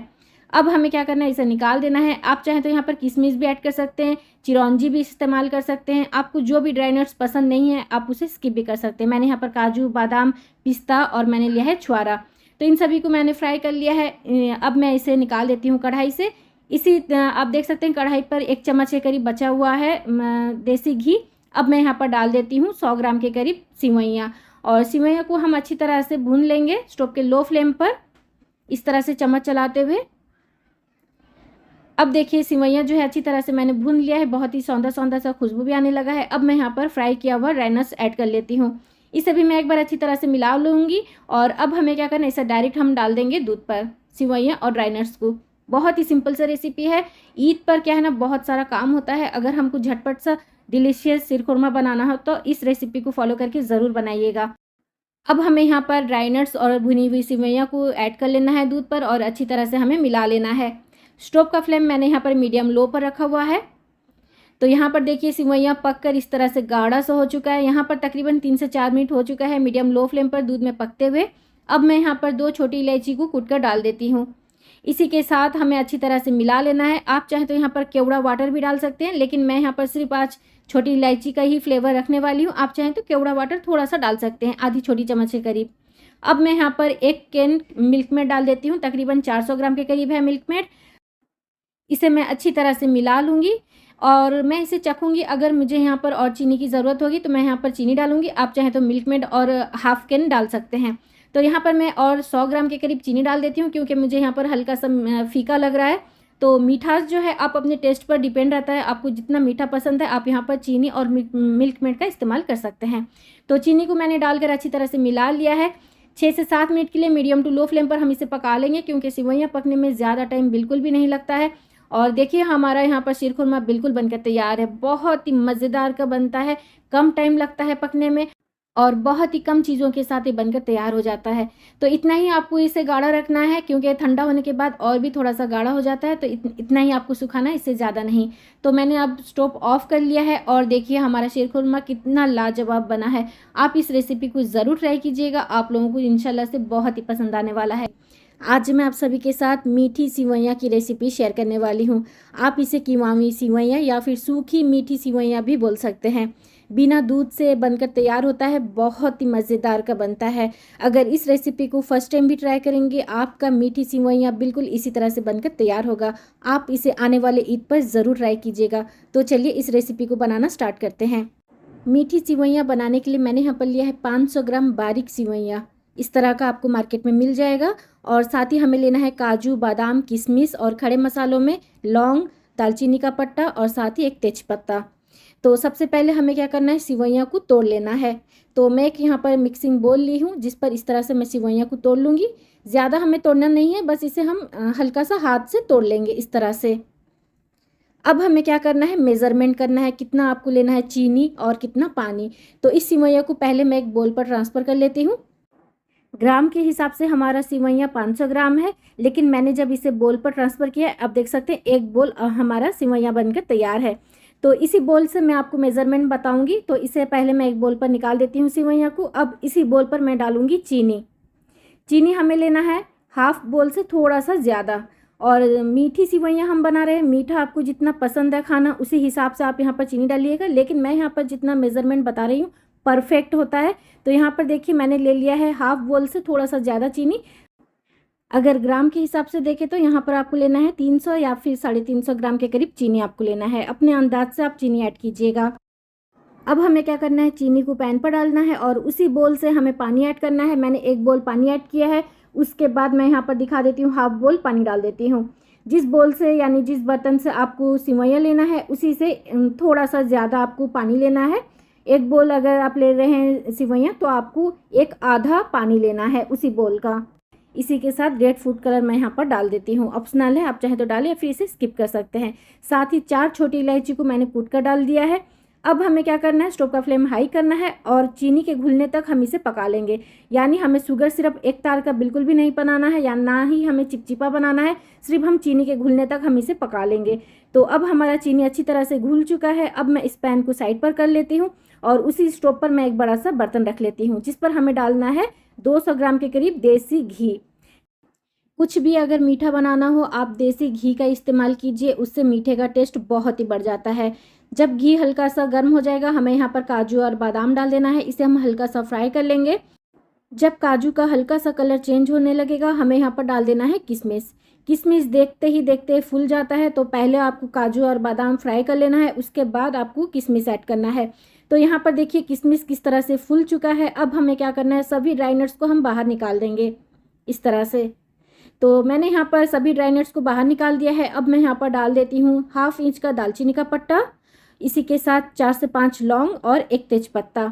अब हमें क्या करना है, इसे निकाल देना है। आप चाहें तो यहाँ पर किशमिश भी ऐड कर सकते हैं, चिरौंजी भी इस्तेमाल कर सकते हैं। आपको जो भी ड्राई नट्स पसंद नहीं है आप उसे स्किप भी कर सकते हैं। मैंने यहाँ पर काजू, बादाम, पिस्ता और मैंने लिया है छुआरा। तो इन सभी को मैंने फ्राई कर लिया है। अब मैं इसे निकाल देती हूँ कढ़ाई से। इसी आप देख सकते हैं कढ़ाई पर 1 चम्मच के करीब बचा हुआ है देसी घी। अब मैं यहाँ पर डाल देती हूँ 100 ग्राम के करीब सिवैयाँ, और सिवैयाँ को हम अच्छी तरह से भून लेंगे स्टोव के लो फ्लेम पर, इस तरह से चम्मच चलाते हुए। अब देखिए सिवैयाँ जो है अच्छी तरह से मैंने भून लिया है, बहुत ही सौंधा सौंधा सा खुशबू भी आने लगा है। अब मैं यहाँ पर फ्राई किया हुआ ड्राई नट्स ऐड कर लेती हूँ। इसे भी मैं एक बार अच्छी तरह से मिला लूँगी। और अब हमें क्या करना है, इसे डायरेक्ट हम डाल देंगे दूध पर, सिवैयाँ और ड्राई नट्स को। बहुत ही सिंपल सा रेसिपी है। ईद पर क्या है ना, बहुत सारा काम होता है। अगर हमको झटपट सा डिलीशियस शीर खुरमा बनाना हो तो इस रेसिपी को फॉलो करके ज़रूर बनाइएगा। अब हमें यहाँ पर ड्राई नट्स और भुनी हुई सिवैयाँ को ऐड कर लेना है दूध पर, और अच्छी तरह से हमें मिला लेना है। स्टोव का फ्लेम मैंने यहाँ पर मीडियम लो पर रखा हुआ है। तो यहाँ पर देखिए सिवैयाँ पककर इस तरह से गाढ़ा सा हो चुका है। यहाँ पर तकरीबन 3 से 4 मिनट हो चुका है मीडियम लो फ्लेम पर दूध में पकते हुए। अब मैं यहाँ पर 2 छोटी इलायची को कूट कर डाल देती हूँ। इसी के साथ हमें अच्छी तरह से मिला लेना है। आप चाहें तो यहाँ पर केवड़ा वाटर भी डाल सकते हैं, लेकिन मैं यहाँ पर सिर्फ आज छोटी इलायची का ही फ्लेवर रखने वाली हूँ। आप चाहें तो केवड़ा वाटर थोड़ा सा डाल सकते हैं, आधी छोटी चम्मच के करीब। अब मैं यहाँ पर 1 कैन मिल्क मेड डाल देती हूँ, तकरीबन 400 ग्राम के करीब है मिल्क मेड। इसे मैं अच्छी तरह से मिला लूँगी और मैं इसे चखूँगी। अगर मुझे यहाँ पर और चीनी की ज़रूरत होगी तो मैं यहाँ पर चीनी डालूँगी। आप चाहें तो मिल्क मेड और हाफ़ कैन डाल सकते हैं। तो यहाँ पर मैं और 100 ग्राम के करीब चीनी डाल देती हूँ, क्योंकि मुझे यहाँ पर हल्का सा फीका लग रहा है। तो मिठास जो है आप अपने टेस्ट पर डिपेंड रहता है, आपको जितना मीठा पसंद है आप यहाँ पर चीनी और मिल्क मेड का इस्तेमाल कर सकते हैं। तो चीनी को मैंने डालकर अच्छी तरह से मिला लिया है। 6 से 7 मिनट के लिए मीडियम टू लो फ्लेम पर हम इसे पका लेंगे, क्योंकि सिवैयाँ पकने में ज़्यादा टाइम बिल्कुल भी नहीं लगता है। और देखिए हमारा यहाँ पर शीर खुरमा बिल्कुल बनकर तैयार है। बहुत ही मज़ेदार का बनता है, कम टाइम लगता है पकने में और बहुत ही कम चीज़ों के साथ ये बनकर तैयार हो जाता है। तो इतना ही आपको इसे गाढ़ा रखना है, क्योंकि ठंडा होने के बाद और भी थोड़ा सा गाढ़ा हो जाता है। तो इतना ही आपको सुखाना है, इससे ज़्यादा नहीं। तो मैंने अब स्टोव ऑफ कर लिया है और देखिए हमारा शीर खुरमा कितना लाजवाब बना है। आप इस रेसिपी को ज़रूर ट्राई कीजिएगा, आप लोगों को इंशाल्लाह से बहुत ही पसंद आने वाला है। आज मैं आप सभी के साथ मीठी सिवैयाँ की रेसिपी शेयर करने वाली हूँ। आप इसे कीमावी सिवैयाँ या फिर सूखी मीठी सिवैयाँ भी बोल सकते हैं। बिना दूध से बनकर तैयार होता है, बहुत ही मज़ेदार का बनता है। अगर इस रेसिपी को फर्स्ट टाइम भी ट्राई करेंगे, आपका मीठी सिवैयाँ बिल्कुल इसी तरह से बनकर तैयार होगा। आप इसे आने वाले ईद पर ज़रूर ट्राई कीजिएगा। तो चलिए इस रेसिपी को बनाना स्टार्ट करते हैं। मीठी सिवैयाँ बनाने के लिए मैंने यहाँ पर लिया है 500 ग्राम बारीक सिवैयाँ। इस तरह का आपको मार्केट में मिल जाएगा। और साथ ही हमें लेना है काजू, बादाम, किशमिश और खड़े मसालों में लौंग, दालचीनी का पत्ता और साथ ही एक तेजपत्ता। तो सबसे पहले हमें क्या करना है, सिवैयाँ को तोड़ लेना है। तो मैं एक यहाँ पर मिक्सिंग बोल ली हूँ, जिस पर इस तरह से मैं सिवैयाँ को तोड़ लूँगी। ज़्यादा हमें तोड़ना नहीं है, बस इसे हम हल्का सा हाथ से तोड़ लेंगे इस तरह से। अब हमें क्या करना है, मेज़रमेंट करना है, कितना आपको लेना है चीनी और कितना पानी। तो इस सिवैया को पहले मैं एक बोल पर ट्रांसफ़र कर लेती हूँ। ग्राम के हिसाब से हमारा सिवैया 500 ग्राम है, लेकिन मैंने जब इसे बोल पर ट्रांसफ़र किया, अब देख सकते हैं एक बोल हमारा सिवैया बनकर तैयार है। तो इसी बोल से मैं आपको मेज़रमेंट बताऊंगी। तो इसे पहले मैं एक बोल पर निकाल देती हूँ सिवैया को। अब इसी बोल पर मैं डालूंगी चीनी। चीनी हमें लेना है हाफ बोल से थोड़ा सा ज़्यादा। और मीठी सिवैयाँ हम बना रहे हैं, मीठा आपको जितना पसंद है खाना उसी हिसाब से आप यहाँ पर चीनी डालिएगा। लेकिन मैं यहाँ पर जितना मेज़रमेंट बता रही हूँ परफेक्ट होता है। तो यहाँ पर देखिए मैंने ले लिया है हाफ बोल से थोड़ा सा ज़्यादा चीनी। अगर ग्राम के हिसाब से देखें तो यहाँ पर आपको लेना है 300 या फिर 350 ग्राम के करीब चीनी आपको लेना है। अपने अंदाज से आप चीनी ऐड कीजिएगा। अब हमें क्या करना है, चीनी को पैन पर डालना है और उसी बोल से हमें पानी ऐड करना है। मैंने 1 बोल पानी ऐड किया है। उसके बाद मैं यहाँ पर दिखा देती हूँ, हाफ बोल पानी डाल देती हूँ। जिस बोल से यानी जिस बर्तन से आपको सिवैयाँ लेना है उसी से थोड़ा सा ज़्यादा आपको पानी लेना है। 1 बोल अगर आप ले रहे हैं सिवैयाँ तो आपको 1 आधा पानी लेना है उसी बोल का। इसी के साथ रेड फूड कलर मैं यहाँ पर डाल देती हूँ, ऑप्शनल है, आप चाहे तो डालें या फिर इसे स्किप कर सकते हैं। साथ ही 4 छोटी इलायची को मैंने कूट कर डाल दिया है। अब हमें क्या करना है, स्टोव का फ्लेम हाई करना है और चीनी के घुलने तक हम इसे पका लेंगे। यानी हमें शुगर सिरप एक तार का बिल्कुल भी नहीं बनाना है या ना ही हमें चिपचिपा बनाना है, सिर्फ हम चीनी के घुलने तक हम इसे पका लेंगे। तो अब हमारा चीनी अच्छी तरह से घुल चुका है। अब मैं इस पैन को साइड पर कर लेती हूँ और उसी स्टोव पर मैं एक बड़ा सा बर्तन रख लेती हूँ जिस पर हमें डालना है 200 ग्राम के करीब देसी घी। कुछ भी अगर मीठा बनाना हो आप देसी घी का इस्तेमाल कीजिए, उससे मीठे का टेस्ट बहुत ही बढ़ जाता है। जब घी हल्का सा गर्म हो जाएगा हमें यहाँ पर काजू और बादाम डाल देना है। इसे हम हल्का सा फ्राई कर लेंगे। जब काजू का हल्का सा कलर चेंज होने लगेगा हमें यहाँ पर डाल देना है किशमिश। किशमिश देखते ही फूल जाता है, तो पहले आपको काजू और बादाम फ्राई कर लेना है, उसके बाद आपको किशमिश ऐड करना है। तो यहाँ पर देखिए किशमिश किस तरह से फूल चुका है। अब हमें क्या करना है, सभी ड्राई नट्स को हम बाहर निकाल देंगे इस तरह से। तो मैंने यहाँ पर सभी ड्राई नट्स को बाहर निकाल दिया है। अब मैं यहाँ पर डाल देती हूँ 1/2 इंच का दालचीनी का पट्टा, इसी के साथ 4 से 5 लौंग और 1 तेजपत्ता।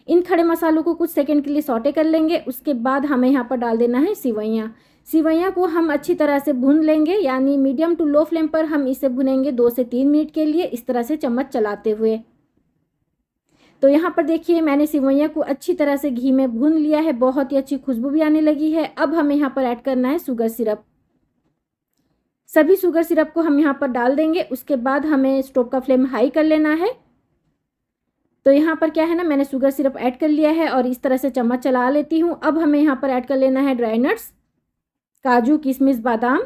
इन खड़े मसालों को कुछ सेकंड के लिए सौटे कर लेंगे। उसके बाद हमें यहाँ पर डाल देना है सिवैयाँ। सिवैयाँ को हम अच्छी तरह से भून लेंगे, यानी मीडियम टू लो फ्लेम पर हम इसे भुनेंगे 2 से 3 मिनट के लिए, इस तरह से चम्मच चलाते हुए। तो यहाँ पर देखिए मैंने सिवैयाँ को अच्छी तरह से घी में भून लिया है, बहुत ही अच्छी खुशबू भी आने लगी है। अब हमें यहाँ पर ऐड करना है शुगर सिरप। सभी शुगर सिरप को हम यहाँ पर डाल देंगे। उसके बाद हमें स्टोव का फ्लेम हाई कर लेना है। तो यहाँ पर क्या है ना, मैंने शुगर सिरप ऐड कर लिया है और इस तरह से चम्मच चला लेती हूँ। अब हमें यहाँ पर ऐड कर लेना है ड्राई नट्स, काजू किशमिश बादाम।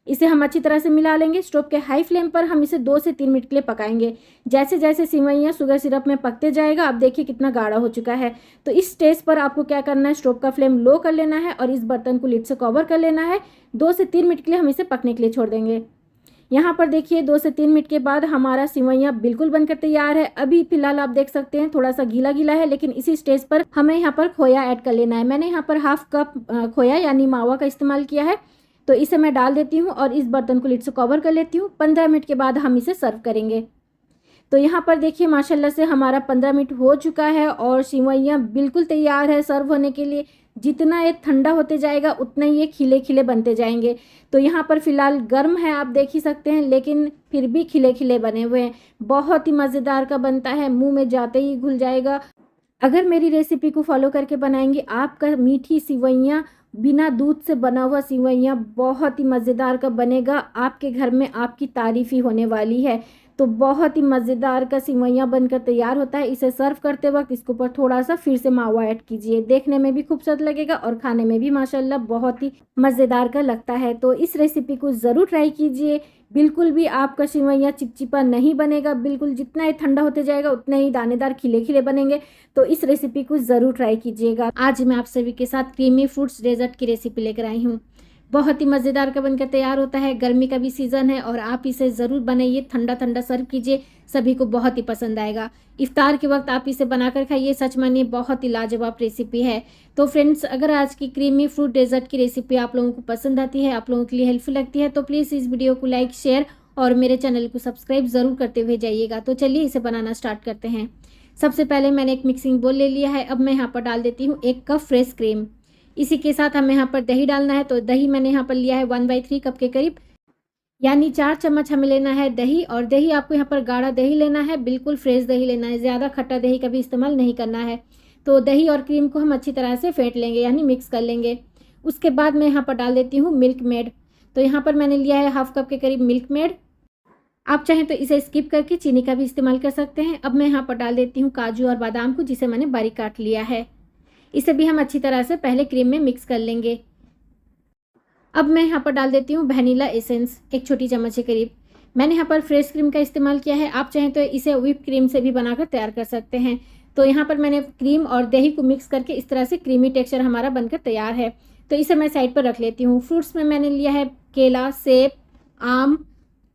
इसे हम अच्छी तरह से मिला लेंगे। स्टोव के हाई फ्लेम पर हम इसे 2 से 3 मिनट के लिए पकाएंगे। जैसे जैसे सिवैयाँ शुगर सिरप में पकते जाएगा, अब देखिए कितना गाढ़ा हो चुका है। तो इस स्टेज पर आपको क्या करना है, स्टोव का फ्लेम लो कर लेना है और इस बर्तन को लिड से कवर कर लेना है। 2 से 3 मिनट के लिए हम इसे पकने के लिए छोड़ देंगे। यहाँ पर देखिए 2 से 3 मिनट के बाद हमारा सिवैयाँ बिल्कुल बनकर तैयार है। अभी फिलहाल आप देख सकते हैं थोड़ा सा गीला गीला है, लेकिन इसी स्टेज पर हमें यहाँ पर खोया ऐड कर लेना है। मैंने यहाँ पर 1/2 कप खोया यानी मावा का इस्तेमाल किया है। तो इसे मैं डाल देती हूँ और इस बर्तन को लिड से कवर कर लेती हूँ। 15 मिनट के बाद हम इसे सर्व करेंगे। तो यहाँ पर देखिए माशाल्लाह से हमारा 15 मिनट हो चुका है और सिवैयाँ बिल्कुल तैयार है सर्व होने के लिए। जितना ये ठंडा होते जाएगा उतना ही ये खिले खिले बनते जाएंगे। तो यहाँ पर फ़िलहाल गर्म है, आप देख ही सकते हैं, लेकिन फिर भी खिले खिले बने हुए हैं। बहुत ही मज़ेदार का बनता है, मुँह में जाते ही घुल जाएगा। अगर मेरी रेसिपी को फॉलो करके बनाएंगे आपका मीठी सिवैयाँ, बिना दूध से बना हुआ सिवैयाँ बहुत ही मज़ेदार का बनेगा। आपके घर में आपकी तारीफ़ ही होने वाली है। तो बहुत ही मज़ेदार का सिवैयाँ बनकर तैयार होता है। इसे सर्व करते वक्त इसके ऊपर थोड़ा सा फिर से मावा ऐड कीजिए, देखने में भी खूबसूरत लगेगा और खाने में भी माशाल्लाह बहुत ही मज़ेदार का लगता है। तो इस रेसिपी को ज़रूर ट्राई कीजिए। बिल्कुल भी आपका सिवैयाँ चिपचिपा नहीं बनेगा, बिल्कुल जितना ये ठंडा होते जाएगा उतने ही दानेदार खिले खिले बनेंगे। तो इस रेसिपी को ज़रूर ट्राई कीजिएगा। आज मैं आप सभी के साथ क्रीमी फ्रूट्स डेजर्ट की रेसिपी लेकर आई हूँ। बहुत ही मज़ेदार का बनकर तैयार होता है। गर्मी का भी सीज़न है और आप इसे ज़रूर बनाइए, ठंडा ठंडा सर्व कीजिए, सभी को बहुत ही पसंद आएगा। इफ्तार के वक्त आप इसे बनाकर खाइए, सच मानिए बहुत ही लाजवाब रेसिपी है। तो फ्रेंड्स, अगर आज की क्रीमी फ्रूट डेजर्ट की रेसिपी आप लोगों को पसंद आती है, आप लोगों के लिए हेल्पफुल लगती है, तो प्लीज़ इस वीडियो को लाइक शेयर और मेरे चैनल को सब्सक्राइब ज़रूर करते हुए जाइएगा। तो चलिए इसे बनाना स्टार्ट करते हैं। सबसे पहले मैंने एक मिक्सिंग बोल ले लिया है। अब मैं यहाँ पर डाल देती हूँ 1 कप फ्रेश क्रीम। इसी के साथ हमें यहाँ पर दही डालना है। तो दही मैंने यहाँ पर लिया है 1/3 कप के करीब, यानी 4 चम्मच हमें लेना है दही। और दही आपको यहाँ पर गाढ़ा दही लेना है, बिल्कुल फ्रेश दही लेना है, ज़्यादा खट्टा दही का भी इस्तेमाल नहीं करना है। तो दही और क्रीम को हम अच्छी तरह से फेंट लेंगे, यानी मिक्स कर लेंगे। उसके बाद मैं यहाँ पर डाल देती हूँ मिल्क मेड। तो यहाँ पर मैंने लिया है 1/2 कप के करीब मिल्क मेड। आप चाहें तो इसे स्किप करके चीनी का भी इस्तेमाल कर सकते हैं। अब मैं यहाँ पर डाल देती हूँ काजू और बादाम को, जिसे मैंने बारीक काट लिया है। इसे भी हम अच्छी तरह से पहले क्रीम में मिक्स कर लेंगे। अब मैं यहाँ पर डाल देती हूँ वैनिला एसेंस, 1 छोटी चम्मच के करीब। मैंने यहाँ पर फ्रेश क्रीम का इस्तेमाल किया है, आप चाहें तो इसे व्हिप क्रीम से भी बनाकर तैयार कर सकते हैं। तो यहाँ पर मैंने क्रीम और दही को मिक्स करके इस तरह से क्रीमी टेक्सचर हमारा बनकर तैयार है। तो इसे मैं साइड पर रख लेती हूँ। फ्रूट्स में मैंने लिया है केला, सेब, आम,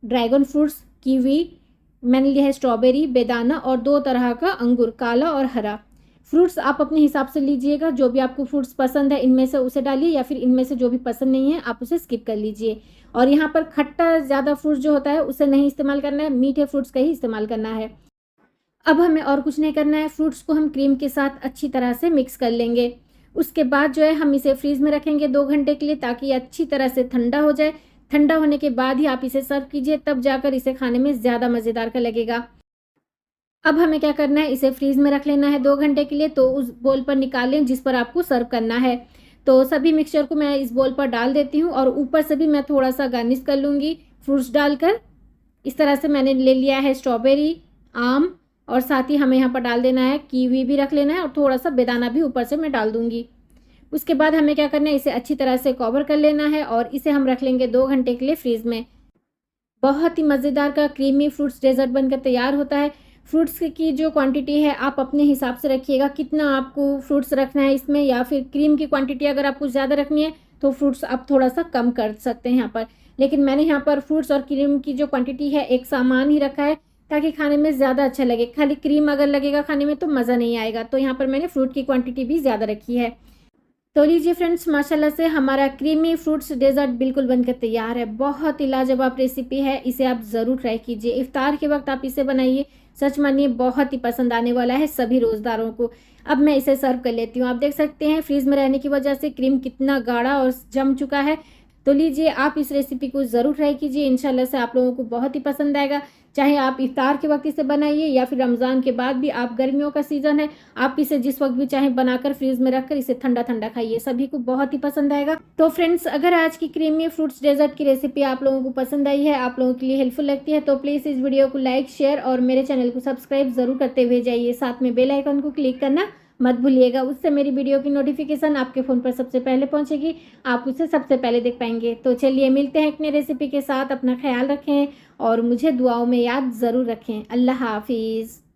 ड्रैगन फ्रूट्स, कीवी, मैंने लिया है स्ट्रॉबेरी, बेदाना और 2 तरह का अंगूर, काला और हरा। फ्रूट्स आप अपने हिसाब से लीजिएगा, जो भी आपको फ्रूट्स पसंद है इनमें से उसे डालिए, या फिर इनमें से जो भी पसंद नहीं है आप उसे स्किप कर लीजिए। और यहाँ पर खट्टा ज़्यादा फ्रूट्स जो होता है उसे नहीं इस्तेमाल करना है, मीठे फ्रूट्स का ही इस्तेमाल करना है। अब हमें और कुछ नहीं करना है, फ्रूट्स को हम क्रीम के साथ अच्छी तरह से मिक्स कर लेंगे। उसके बाद जो है हम इसे फ्रीज़ में रखेंगे 2 घंटे के लिए, ताकि अच्छी तरह से ठंडा हो जाए। ठंडा होने के बाद ही आप इसे सर्व कीजिए, तब जाकर इसे खाने में ज़्यादा मज़ेदार का लगेगा। अब हमें क्या करना है, इसे फ्रीज़ में रख लेना है 2 घंटे के लिए। तो उस बोल पर निकाल लें जिस पर आपको सर्व करना है। तो सभी मिक्सचर को मैं इस बोल पर डाल देती हूँ और ऊपर से भी मैं थोड़ा सा गार्निश कर लूँगी फ्रूट्स डालकर। इस तरह से मैंने ले लिया है स्ट्रॉबेरी, आम और साथ ही हमें यहाँ पर डाल देना है कीवी भी रख लेना है और थोड़ा सा बेदाना भी ऊपर से मैं डाल दूँगी। उसके बाद हमें क्या करना है, इसे अच्छी तरह से कवर कर लेना है और इसे हम रख लेंगे 2 घंटे के लिए फ्रीज़ में। बहुत ही मज़ेदार का क्रीमी फ्रूट्स डेज़र्ट बनकर तैयार होता है। फ्रूट्स की जो क्वांटिटी है आप अपने हिसाब से रखिएगा, कितना आपको फ्रूट्स रखना है इसमें, या फिर क्रीम की क्वांटिटी अगर आपको ज़्यादा रखनी है तो फ्रूट्स आप थोड़ा सा कम कर सकते हैं यहाँ पर। लेकिन मैंने यहाँ पर फ्रूट्स और क्रीम की जो क्वांटिटी है एक समान ही रखा है, ताकि खाने में ज़्यादा अच्छा लगे। खाली क्रीम अगर लगेगा खाने में तो मज़ा नहीं आएगा। तो यहाँ पर मैंने फ्रूट की क्वांटिटी भी ज़्यादा रखी है। तो लीजिए फ्रेंड्स, माशाल्लाह से हमारा क्रीमी फ्रूट्स डेजर्ट बिल्कुल बनकर तैयार है। बहुत ही लाजवाब रेसिपी है, इसे आप ज़रूर ट्राई कीजिए। इफ्तार के वक्त आप इसे बनाइए, सच मानिए बहुत ही पसंद आने वाला है सभी रोज़दारों को। अब मैं इसे सर्व कर लेती हूँ। आप देख सकते हैं फ्रीज़ में रहने की वजह से क्रीम कितना गाढ़ा और जम चुका है। तो लीजिए आप इस रेसिपी को ज़रूर ट्राई कीजिए, इंशाल्लाह से आप लोगों को बहुत ही पसंद आएगा। चाहे आप इफ्तार के वक्त इसे बनाइए या फिर रमज़ान के बाद भी, आप गर्मियों का सीज़न है, आप इसे जिस वक्त भी चाहें बनाकर फ्रीज़ में रखकर इसे ठंडा ठंडा खाइए, सभी को बहुत ही पसंद आएगा। तो फ्रेंड्स, अगर आज की क्रीमी फ्रूट्स डेजर्ट की रेसिपी आप लोगों को पसंद आई है, आप लोगों के लिए हेल्पफुल लगती है, तो प्लीज़ इस वीडियो को लाइक, शेयर और मेरे चैनल को सब्सक्राइब ज़रूर करते हुए जाइए। साथ में बेल आइकन को क्लिक करना मत भूलिएगा, उससे मेरी वीडियो की नोटिफिकेशन आपके फ़ोन पर सबसे पहले पहुंचेगी, आप उसे सबसे पहले देख पाएंगे। तो चलिए मिलते हैं एक नई रेसिपी के साथ। अपना ख्याल रखें और मुझे दुआओं में याद ज़रूर रखें। अल्लाह हाफिज़।